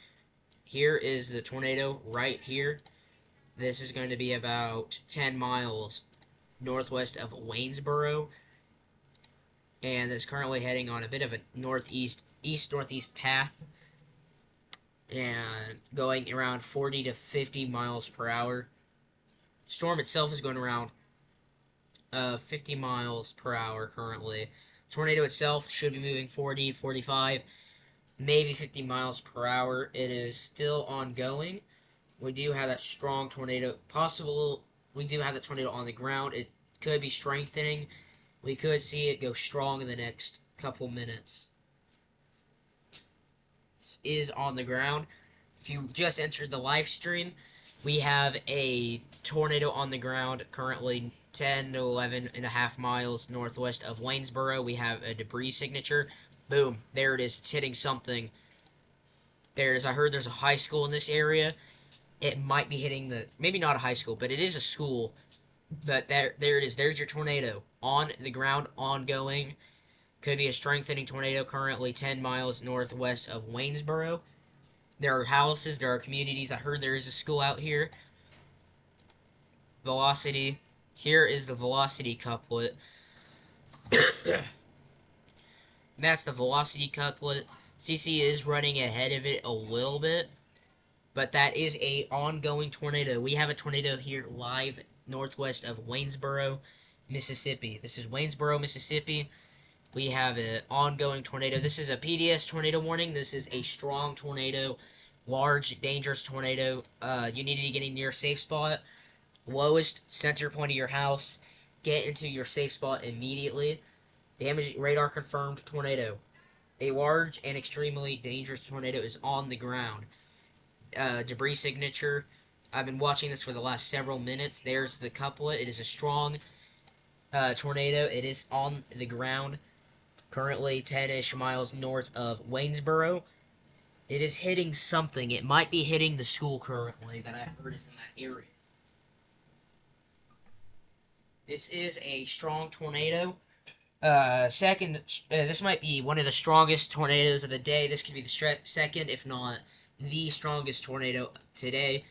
Here is the tornado right here. This is going to be about 10 miles northwest of Waynesboro. And it's currently heading on a bit of a east-northeast path. And going around 40 to 50 miles per hour. The storm itself is going around 50 miles per hour currently. Tornado itself should be moving 40, 45, maybe 50 miles per hour. It is still ongoing. We do have that strong tornado. We do have that tornado on the ground. It could be strengthening. We could see it go strong in the next couple minutes. This is on the ground. If you just entered the live stream, we have a tornado on the ground currently 10 to 11.5 miles northwest of Waynesboro. We have a debris signature. Boom. There it is. It's hitting something. I heard there's a high school in this area. It might be hitting maybe not a high school, but it is a school. But there it is. There's your tornado. On the ground, ongoing. Could be a strengthening tornado currently 10 miles northwest of Waynesboro. There are houses. There are communities. I heard there is a school out here. Velocity. Here is the velocity couplet. That's the velocity couplet. CC is running ahead of it a little bit, but that is a ongoing tornado. We have a tornado here live northwest of Waynesboro, Mississippi. This is Waynesboro, Mississippi. We have an ongoing tornado. This is a PDS tornado warning. This is a strong tornado, large, dangerous tornado. You need to be getting near a safe spot. Lowest center point of your house. Get into your safe spot immediately. Damage radar confirmed tornado. A large and extremely dangerous tornado is on the ground. Debris signature. I've been watching this for the last several minutes. There's the couplet. It is a strong tornado. It is on the ground. Currently 10-ish miles north of Waynesboro. It is hitting something. It might be hitting the school currently that I heard is in that area. This is a strong tornado. This might be one of the strongest tornadoes of the day. This could be the second, if not the strongest tornado today.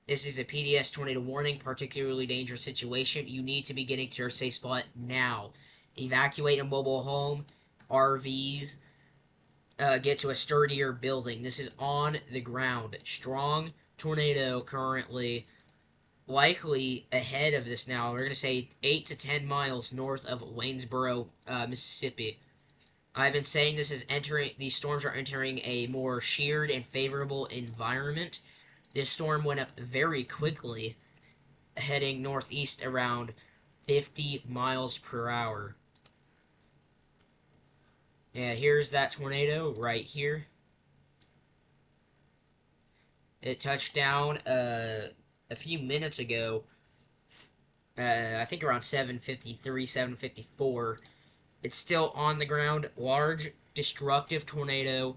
This is a PDS tornado warning, particularly dangerous situation. You need to be getting to your safe spot now. Evacuate a mobile home, RVs, get to a sturdier building. This is on the ground. Strong tornado currently likely ahead of this now. We're going to say 8 to 10 miles north of Waynesboro, Mississippi. I've been saying these storms are entering a more sheared and favorable environment. This storm went up very quickly, heading northeast around 50 miles per hour. Yeah, here's that tornado right here. It touched down a few minutes ago, I think around 7:53, 7:54. It's still on the ground. Large, destructive tornado.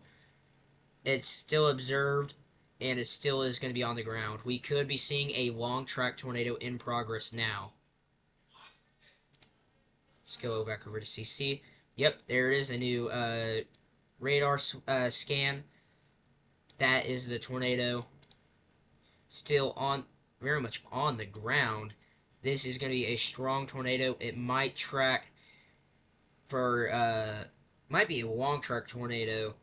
It's still observed, and it still is going to be on the ground. We could be seeing a long track tornado in progress now. Let's go back over to CC. Yep, there is a new radar scan. That is the tornado. Still on, very much on the ground. This is going to be a strong tornado. It might track for, might be a long track tornado.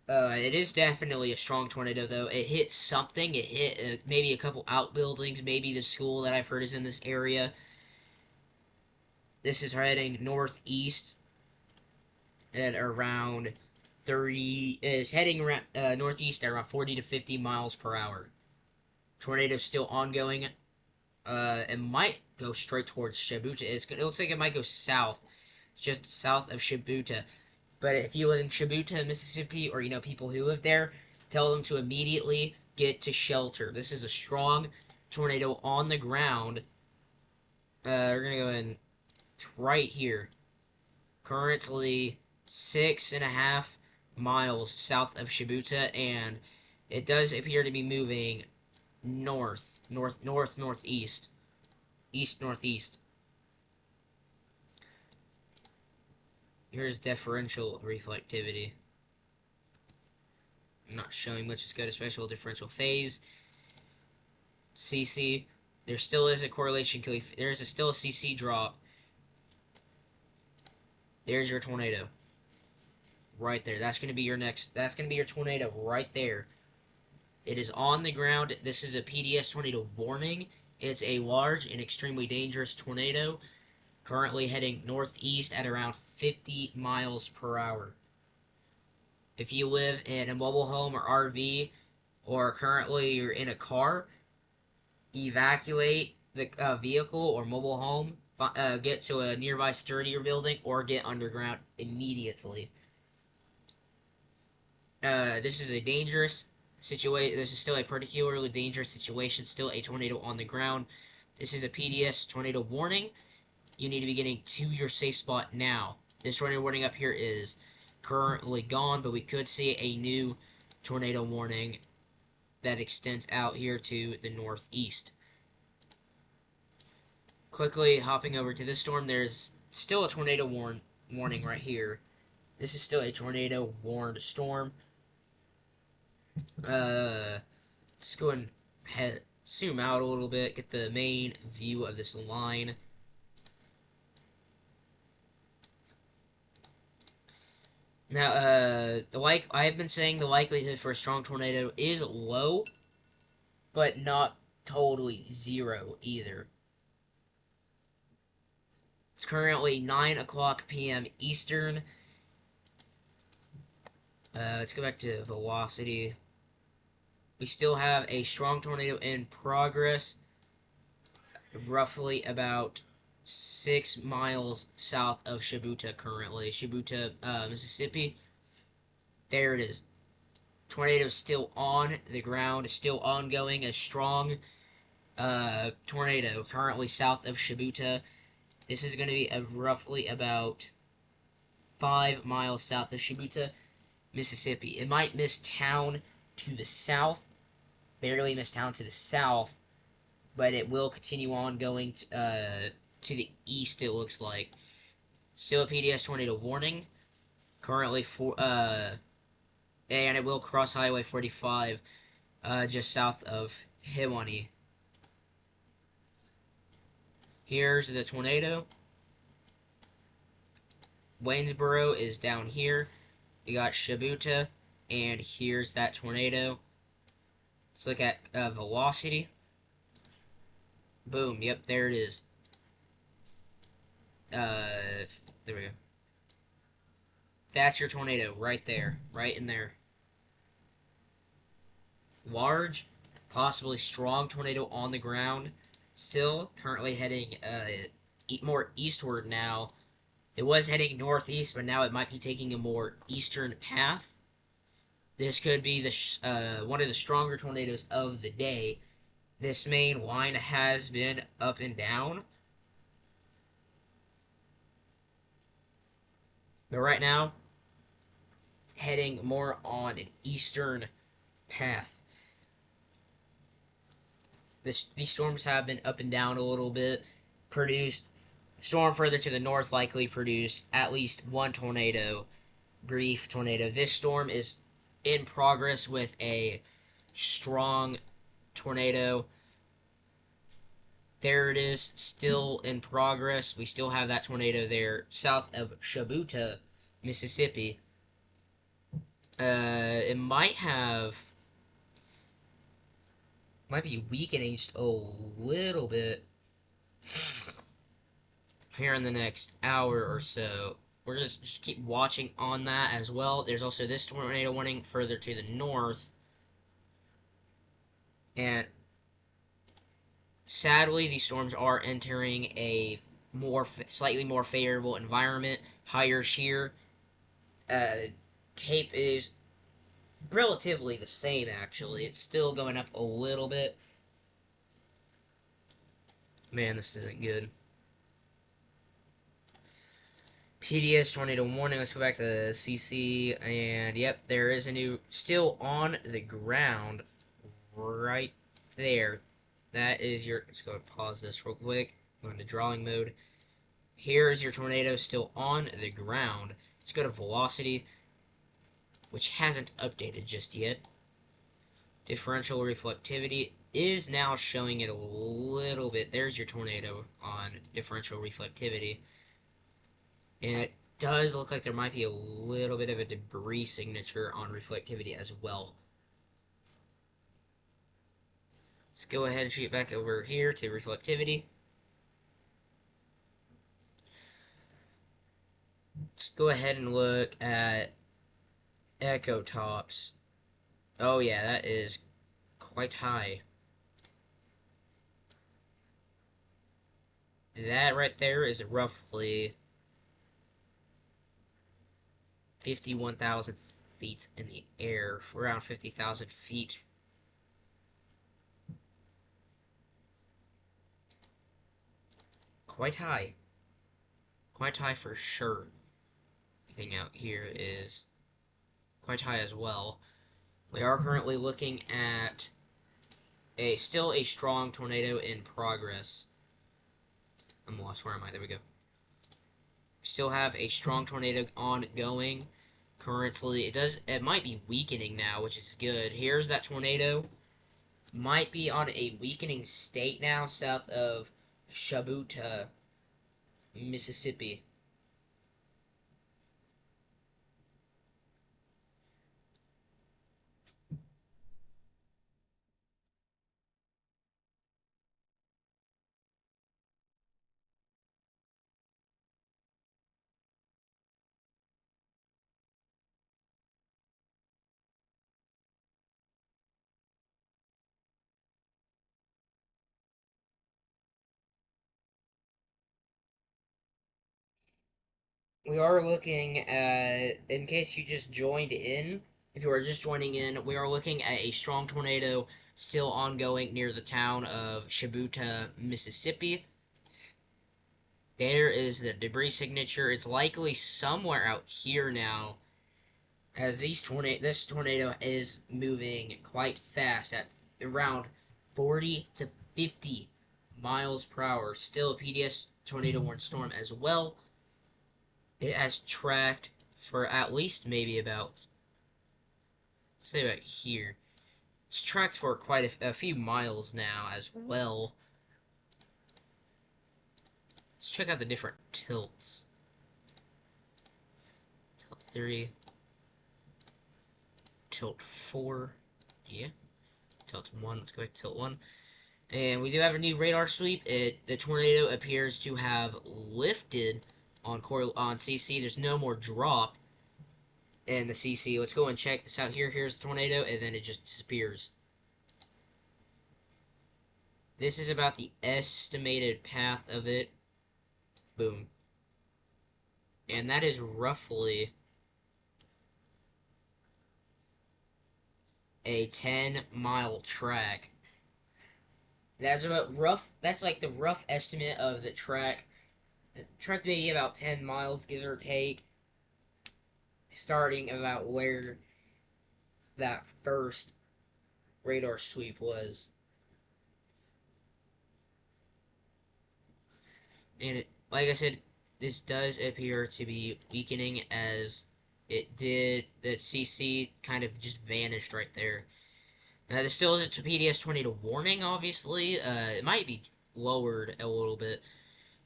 It is definitely a strong tornado, though. It hit something. It hit maybe a couple outbuildings. Maybe the school that I've heard is in this area. This is heading northeast at around 30. Is heading around northeast at around 40 to 50 miles per hour. Tornado's still ongoing. It might go straight towards Shibuya. It looks like it might go south, just south of Shibuya. But if you live in Shibuya, Mississippi, or you know people who live there, tell them to immediately get to shelter. This is a strong tornado on the ground. We're gonna go in right here. Currently 6.5 miles south of Shibuya, and it does appear to be moving northeast, east-northeast. Here's differential reflectivity. I'm not showing much. Let's go to special differential phase. CC. There still is a correlation. There's still a CC drop. There's your tornado. Right there. That's going to be your next. That's going to be your tornado right there. It is on the ground. This is a PDS tornado warning. It's a large and extremely dangerous tornado. Currently heading northeast at around 50 miles per hour. If you live in a mobile home or RV, or currently you're in a car, evacuate the vehicle or mobile home, get to a nearby sturdier building, or get underground immediately. This is a dangerous situation. This is still a particularly dangerous situation. Still a tornado on the ground. This is a PDS tornado warning. You need to be getting to your safe spot now. This tornado warning up here is currently gone, but we could see a new tornado warning that extends out here to the northeast. Quickly hopping over to this storm, there's still a tornado warning right here. This is still a tornado warned storm. Let's go and zoom out a little bit, get the main view of this line. Now, I've been saying the likelihood for a strong tornado is low, but not totally zero either. It's currently 9 o'clock p.m. Eastern. Let's go back to velocity. We still have a strong tornado in progress, roughly about 6 miles south of Shibuya currently. Shibuya, Mississippi. There it is. Tornado still on the ground, still ongoing. A strong tornado currently south of Shibuya. This is going to be roughly about 5 miles south of Shibuya, Mississippi. It might miss town to the south, barely miss town to the south, but it will continue on going to the east, it looks like. Still a PDS tornado warning. Currently and it will cross Highway 45 just south of Hiwani. Here's the tornado. Waynesboro is down here. You got Shibuya, and here's that tornado. Let's look at velocity. Boom, yep, there it is. There we go. That's your tornado right there, right in there. Large, possibly strong tornado on the ground. Still currently heading more eastward now. It was heading northeast, but now it might be taking a more eastern path. This could be the one of the stronger tornadoes of the day. This main line has been up and down. But right now, heading more on an eastern path. These storms have been up and down a little bit. Storm further to the north likely produced at least one tornado. brief tornado. This storm is in progress with a strong tornado. There it is, still in progress. We still have that tornado there south of Shabuta, Mississippi. It might be weakening just a little bit here in the next hour or so. We're gonna just keep watching on that as well. There's also this tornado warning further to the north, and sadly, these storms are entering a slightly more favorable environment, higher shear. Cape is relatively the same, actually. It's still going up a little bit. Man, this isn't good. PDS tornado warning. Let's go back to CC, and yep, there is a new, still on the ground, right there. That is your, let's go pause this real quick, go into drawing mode. Here is your tornado still on the ground. Let's go to velocity, which hasn't updated just yet. Differential reflectivity is now showing it a little bit. There's your tornado on differential reflectivity. And it does look like there might be a little bit of a debris signature on reflectivity as well. Let's go ahead and shoot back over here to reflectivity. Let's go ahead and look at echo tops. Oh yeah, that is quite high. That right there is roughly 51,000 feet in the air, around 50,000 feet. Quite high. Quite high for sure. Everything out here is quite high as well. We are currently looking at still a strong tornado in progress. I'm lost. Where am I? There we go. Still have a strong tornado ongoing. Currently, it might be weakening now, which is good. Here's that tornado. Might be on a weakening state now, south of Shabuta, Mississippi. We are looking at, in case you just joined in, if you are just joining in, we are looking at a strong tornado still ongoing near the town of Shibuya, Mississippi. There is the debris signature. It's likely somewhere out here now, as this tornado is moving quite fast at around 40 to 50 miles per hour. Still a PDS tornado warned storm as well. It has tracked for at least maybe about, say about here. It's tracked for quite a few miles now as well. Let's check out the different tilts. Tilt 3. Tilt 4. Yeah. Tilt 1. Let's go back to tilt 1. And we do have a new radar sweep. The tornado appears to have lifted on CC. There's no more drop in the CC. Let's go and check this out here. Here's the tornado, and then it just disappears. This is about the estimated path of it. Boom. And that is roughly a 10-mile track. That's like the rough estimate of the track. The track may be about 10 miles, give or take, starting about where that first radar sweep was. And like I said, this does appear to be weakening as it did. That CC kind of just vanished right there. This still is a PDS tornado warning, obviously. It might be lowered a little bit.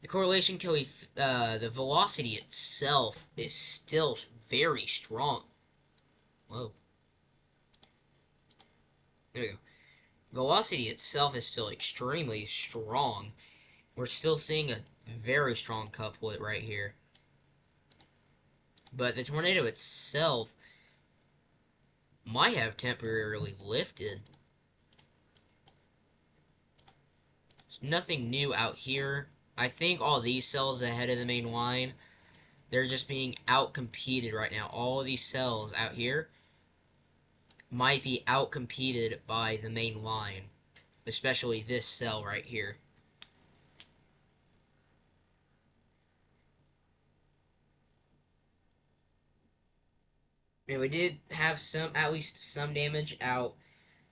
The correlation the velocity itself is still very strong. Whoa. There we go. Velocity itself is still extremely strong. We're still seeing a very strong couplet right here. But the tornado itself might have temporarily lifted. There's nothing new out here. I think all these cells ahead of the main line, they're just being out-competed right now. All of these cells out here might be out-competed by the main line. Especially this cell right here. And we did have at least some damage out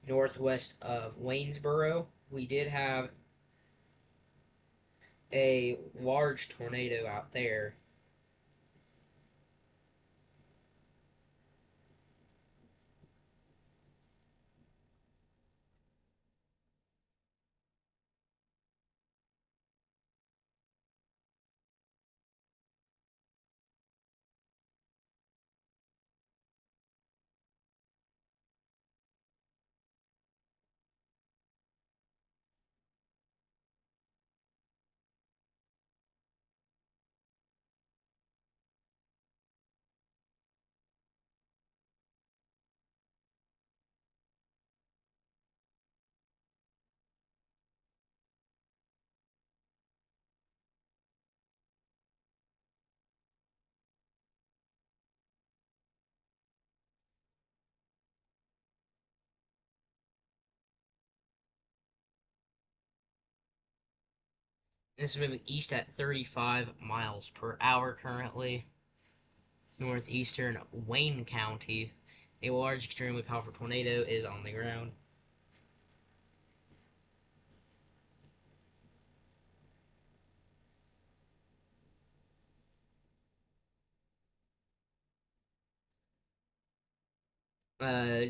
northwest of Waynesboro. We did have a large tornado out there. This is moving east at 35 miles per hour currently. Northeastern Wayne County. A large, extremely powerful tornado is on the ground.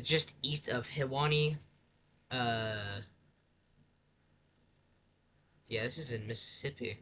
Just east of Hiwani. Uh, yeah, this is in Mississippi.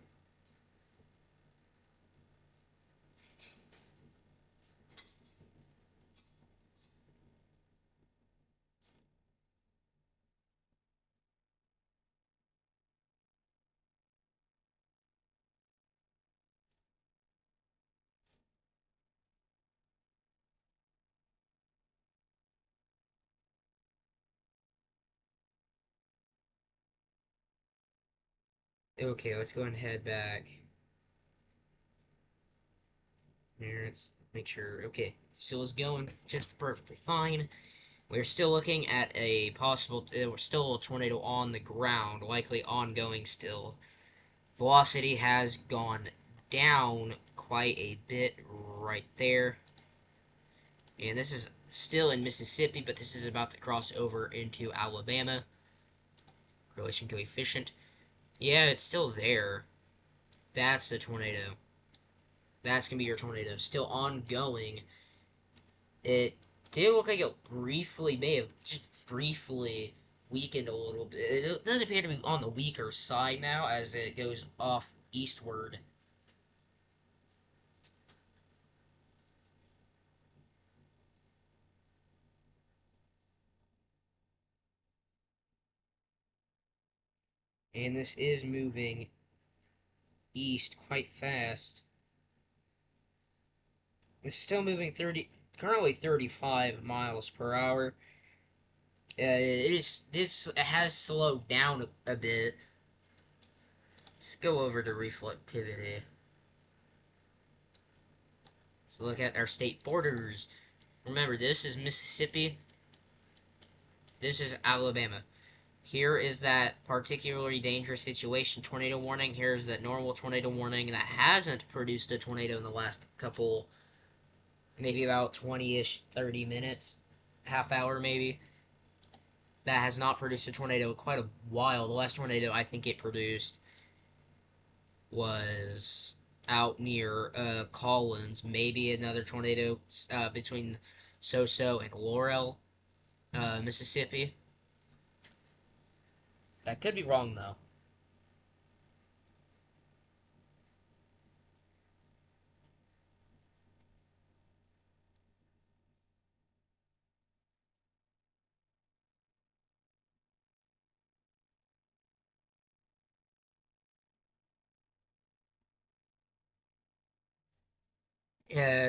Okay, let's go and head back. Here, let's make sure. Okay, still is going just perfectly fine. We're still looking at a possible, still a tornado on the ground, likely ongoing still. Velocity has gone down quite a bit right there. And this is still in Mississippi, but this is about to cross over into Alabama. Correlation coefficient. Yeah, it's still there. That's the tornado. That's going to be your tornado. Still ongoing. It did look like it briefly may have just briefly weakened a little bit. It does appear to be on the weaker side now as it goes off eastward. And this is moving east quite fast. It's still moving currently 35 miles per hour. It has slowed down a bit. Let's go over to reflectivity. Let's look at our state borders. Remember, this is Mississippi. This is Alabama. Here is that particularly dangerous situation tornado warning. Here's that normal tornado warning that hasn't produced a tornado in the last couple, maybe about 20-ish, 30 minutes, half hour maybe. That has not produced a tornado in quite a while. The last tornado I think it produced was out near Collins. Maybe another tornado between Soso and Laurel, Mississippi. That could be wrong though.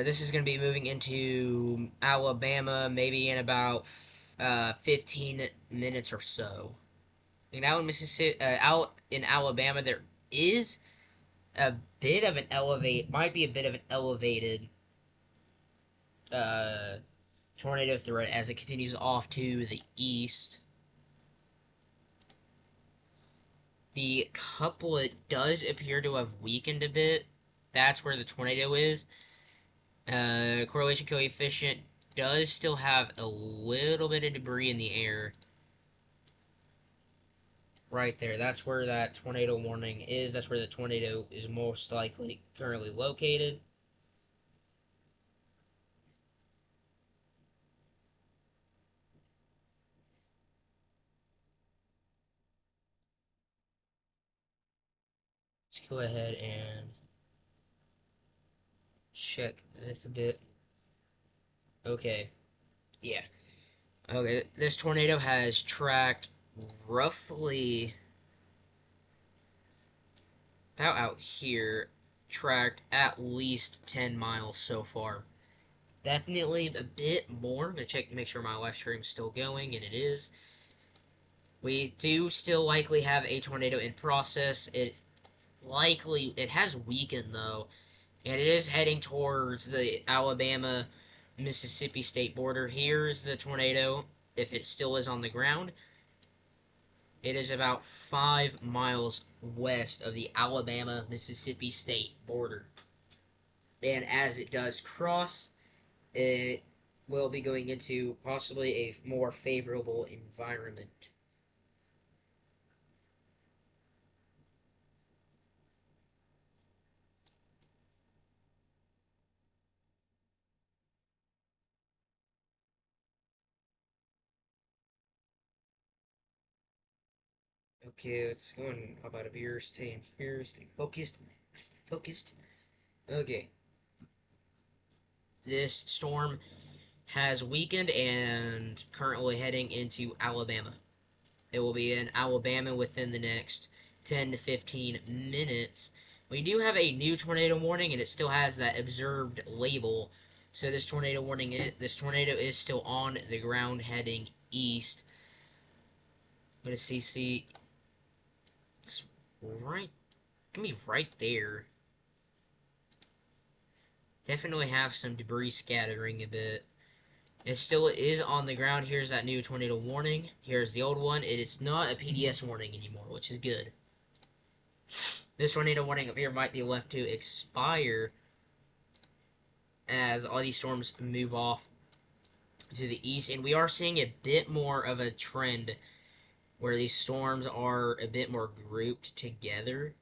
This is going to be moving into Alabama maybe in about 15 minutes or so. And out in Mississippi, out in Alabama, there is a bit of an might be a bit of an elevated uh, tornado threat as it continues off to the east. The couplet does appear to have weakened a bit. That's where the tornado is. Correlation coefficient does still have a little bit of debris in the air. Right there. That's where that tornado warning is. That's where the tornado is most likely currently located. Let's go ahead and check this a bit. Okay. Yeah. Okay. This tornado has tracked roughly about out here, tracked at least 10 miles so far. Definitely a bit more. I'm gonna check to make sure my live stream is still going, and it is. We do still likely have a tornado in process. It has weakened though, and it is heading towards the Alabama Mississippi state border. Here's the tornado, if it still is on the ground. It is about 5 miles west of the Alabama Mississippi state border. And as it does cross, it will be going into possibly a more favorable environment. Okay, let's go and how about a beer? Stay in here, stay focused, stay focused. Okay, this storm has weakened and currently heading into Alabama. It will be in Alabama within the next 10 to 15 minutes. We do have a new tornado warning, and it still has that observed label. So this tornado is still on the ground heading east. I'm gonna CC. It's right, gonna be right there. Definitely have some debris scattering a bit. It still is on the ground. Here's that new tornado warning. Here's the old one. It is not a PDS warning anymore, which is good. This tornado warning up here might be left to expire as all these storms move off to the east. And we are seeing a bit more of a trend where these storms are a bit more grouped together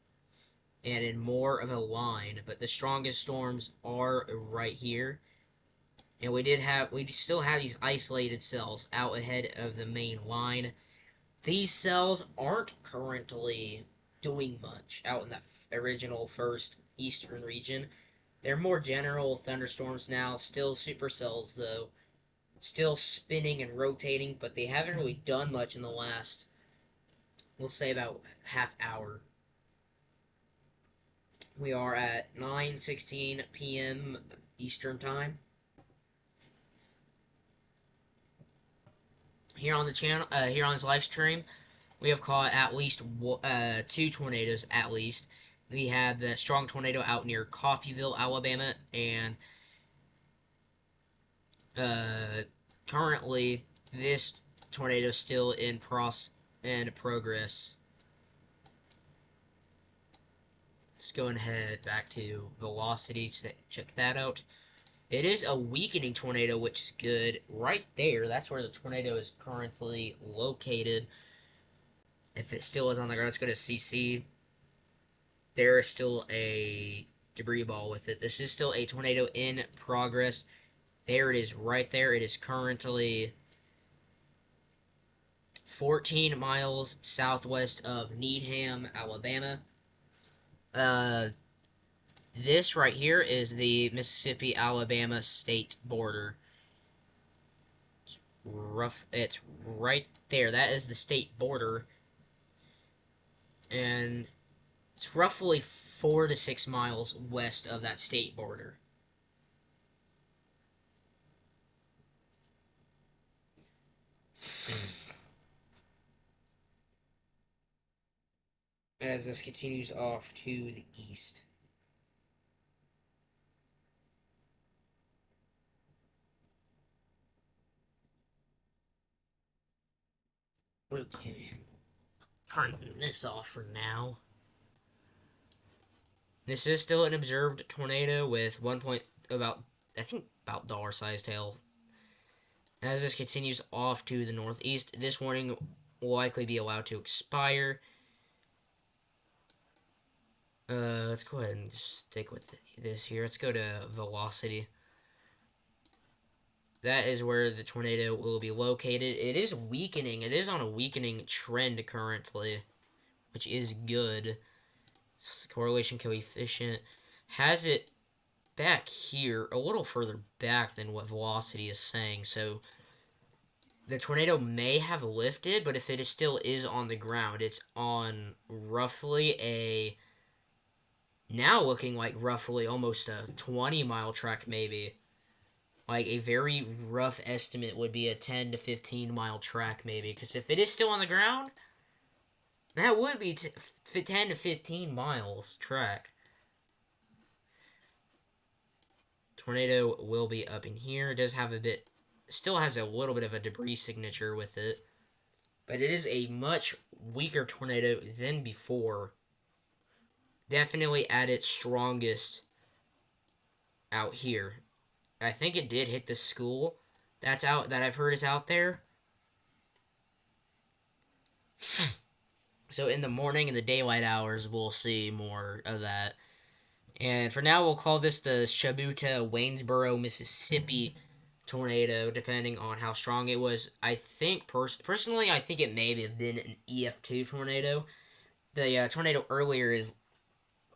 and in more of a line. But the strongest storms are right here. And we still have these isolated cells out ahead of the main line. These cells aren't currently doing much out in that original first eastern region. They're more general thunderstorms now, still supercells though, still spinning and rotating, but they haven't really done much in the last, we'll say about half hour. We are at 9:16 p.m. Eastern Time. Here on the channel, here on this live stream, we have caught at least 2 tornadoes at least. We have the strong tornado out near Coffeyville, Alabama, and currently this tornado is still in progress. Let's go ahead back to velocity to check that out. It is a weakening tornado, which is good. Right there, that's where the tornado is currently located. If it still is on the ground, let's go to CC. There is still a debris ball with it. This is still a tornado in progress. There it is right there. It is currently 14 miles southwest of Needham, Alabama. Uh, this right here is the Mississippi-Alabama state border. It's right there. That is the state border. And it's roughly 4 to 6 miles west of that state border. As this continues off to the east. Okay. Turning this off for now. This is still an observed tornado with I think about dollar-sized hail. As this continues off to the northeast, this warning will likely be allowed to expire. Let's go ahead and stick with this here. Let's go to velocity. That is where the tornado will be located. It is weakening. It is on a weakening trend currently, which is good. Correlation coefficient has it back here, a little further back than what velocity is saying. So the tornado may have lifted, but if it still is on the ground, it's on roughly now looking like roughly almost a 20-mile track maybe. Like a very rough estimate would be a 10 to 15-mile track maybe. Because if it is still on the ground, that would be 10 to 15 miles track. Tornado will be up in here. It does have still has a little bit of a debris signature with it. But it is a much weaker tornado than before. Definitely at its strongest out here. I think it did hit the school that I've heard is out there. So in the morning and the daylight hours, we'll see more of that. And for now, we'll call this the Shabuta Waynesboro, Mississippi tornado, depending on how strong it was. I think, personally, I think it may have been an EF2 tornado. The tornado earlier is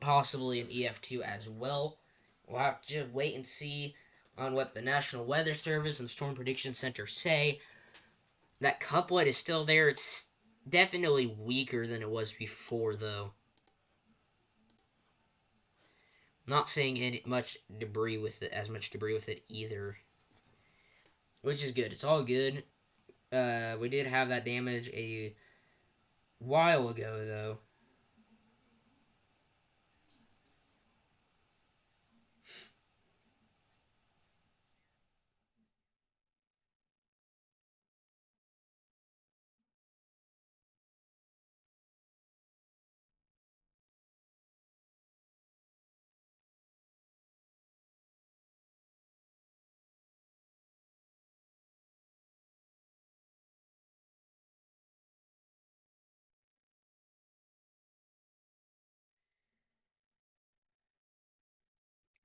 possibly an EF2 as well. We'll have to just wait and see on what the National Weather Service and Storm Prediction Center say. That couplet is still there. It's definitely weaker than it was before, though. Not seeing as much debris with it either, which is good. It's all good. We did have that damage a while ago, though.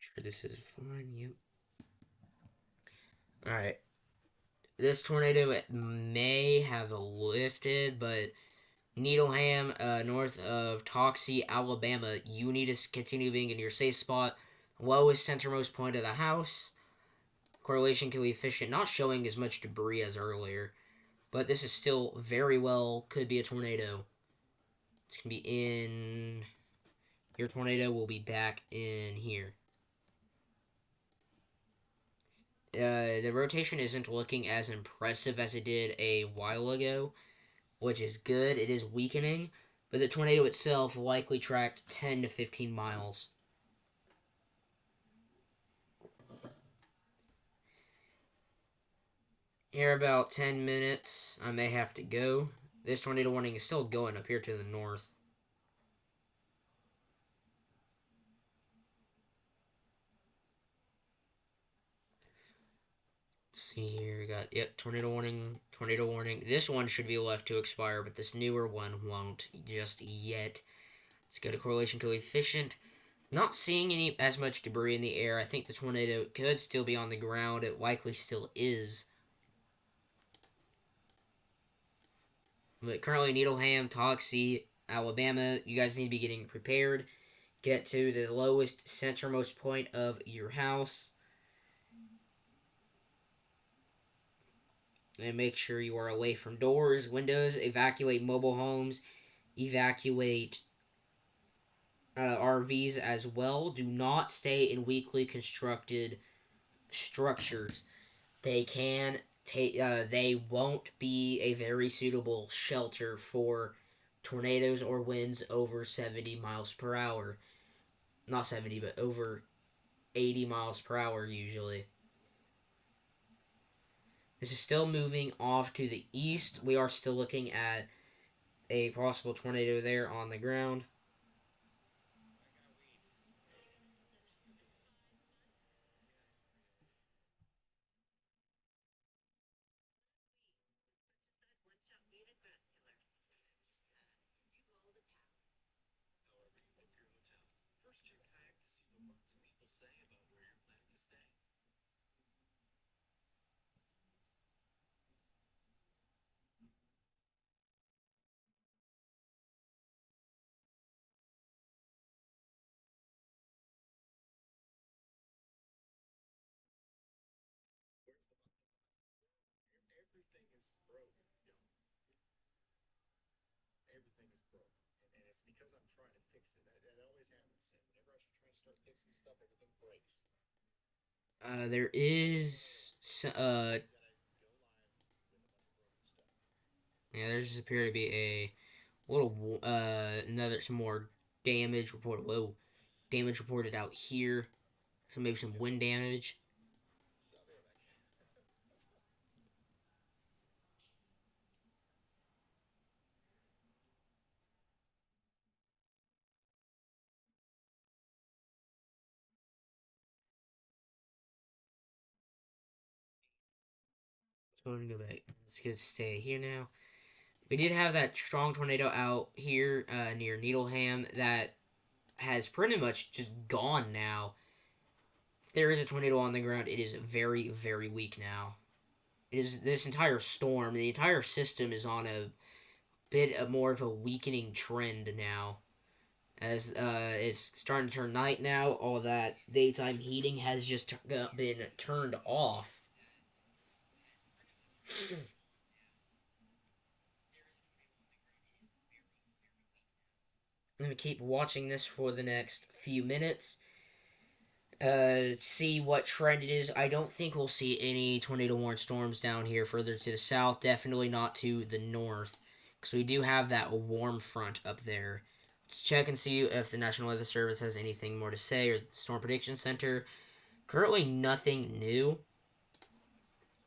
Sure, this is fine. Yep. All right. This tornado may have lifted, but Needleham, north of Toxie, Alabama, you need to continue being in your safe spot. Lowest centermost point of the house. Correlation coefficient not showing as much debris as earlier, but this is still very well could be a tornado. It's gonna be in. Your tornado will be back in here. The rotation isn't looking as impressive as it did a while ago, which is good. It is weakening, but the tornado itself likely tracked 10 to 15 miles. Here about 10 minutes, I may have to go. This tornado warning is still going up here to the north. Let's see here, we got, yep, tornado warning, tornado warning. This one should be left to expire, but this newer one won't just yet. Let's go to correlation coefficient. Not seeing any as much debris in the air. I think the tornado could still be on the ground. It likely still is. But currently, Needleham, Toxie, Alabama, you guys need to be getting prepared. Get to the lowest, centermost point of your house. And make sure you are away from doors, windows. Evacuate mobile homes. Evacuate RVs as well. Do not stay in weakly constructed structures. They can take. They won't be a very suitable shelter for tornadoes or winds over 70 miles per hour. Not 70, but over 80 miles per hour usually. This is still moving off to the east. We are still looking at a possible tornado there on the ground. There is yeah, there just appear to be a little another some more damage reported. Whoa, damage reported out here. So maybe some wind damage. So I'm gonna go back. Let's just stay here now. We did have that strong tornado out here near Needleham that has pretty much just gone now. If there is a tornado on the ground, it is very, very weak now. It is this entire storm, the entire system is on a bit of more of a weakening trend now. As it's starting to turn night now, all that daytime heating has just been turned off. I'm going to keep watching this for the next few minutes. See what trend it is. I don't think we'll see any tornado warned storms down here further to the south. Definitely not to the north. Because we do have that warm front up there. Let's check and see if the National Weather Service has anything more to say, or the Storm Prediction Center. Currently, nothing new.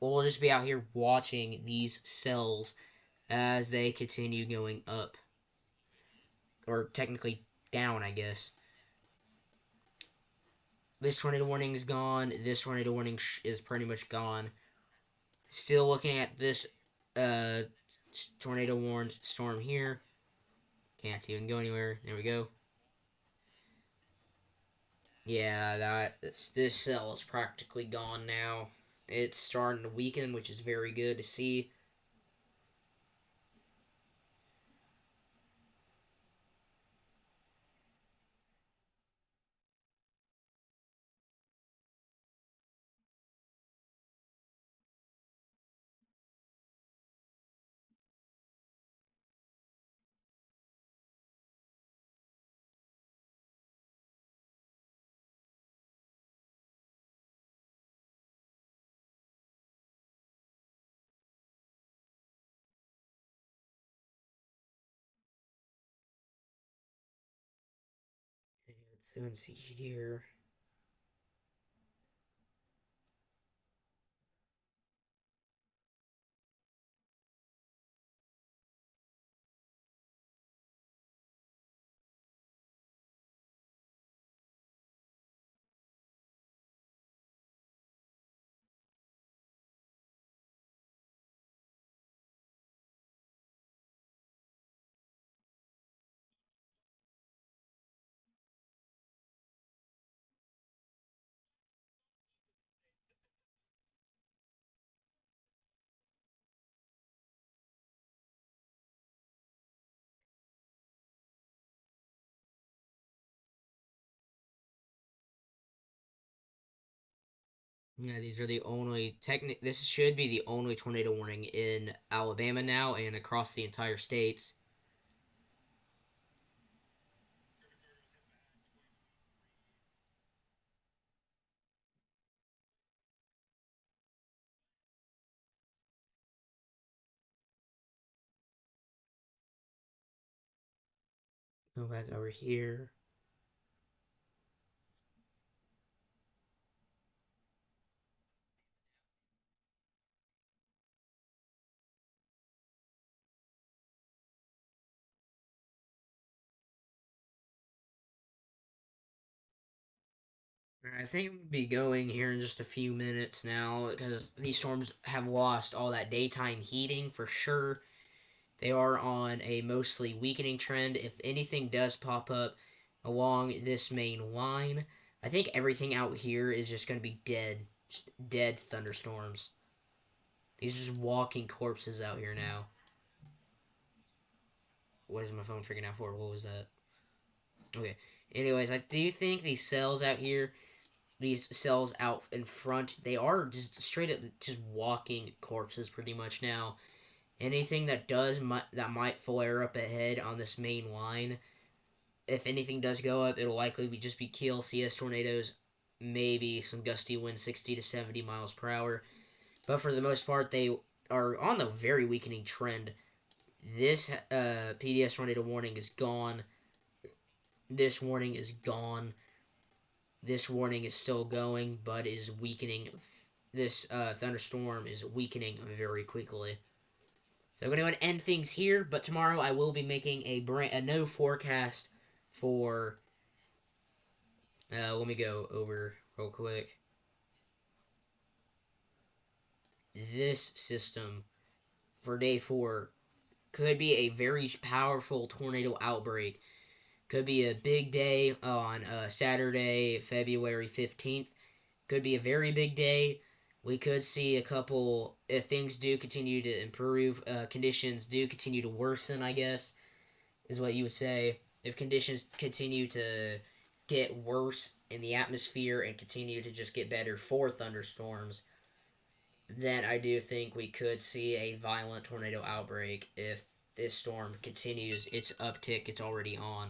We'll just be out here watching these cells as they continue going up. Or technically down, I guess. This tornado warning is gone. This tornado warning is pretty much gone. Still looking at this uh, tornado warned storm here. Can't even go anywhere. There we go. Yeah, this cell is practically gone now. It's starting to weaken, which is very good to see. Let's see here. Yeah, these are the only this should be the only tornado warning in Alabama now and across the entire states. Go back over here. I think we'll be going here in just a few minutes now because these storms have lost all that daytime heating for sure. They are on a mostly weakening trend. If anything does pop up along this main line, I think everything out here is just going to be dead. Just dead thunderstorms. These are just walking corpses out here now. What is my phone freaking out for? What was that? Okay. Anyways, I do think these cells out here, these cells out in front, they are just straight up just walking corpses pretty much now. Anything that might flare up ahead on this main line, if anything does go up, it'll likely just be keel CS tornadoes, maybe some gusty winds 60 to 70 miles per hour. But for the most part, they are on the very weakening trend. This PDS tornado warning is gone. This warning is gone. This warning is still going, but is weakening. This thunderstorm is weakening very quickly. So I'm going to end things here, but tomorrow I will be making a no forecast for. Let me go over real quick. This system for day 4 could be a very powerful tornado outbreak. Could be a big day on Saturday, February 15th. Could be a very big day. We could see a couple, if things do continue to improve, conditions do continue to worsen, I guess, is what you would say. If conditions continue to get worse in the atmosphere and continue to just get better for thunderstorms, then I do think we could see a violent tornado outbreak if this storm continues its uptick it's already on.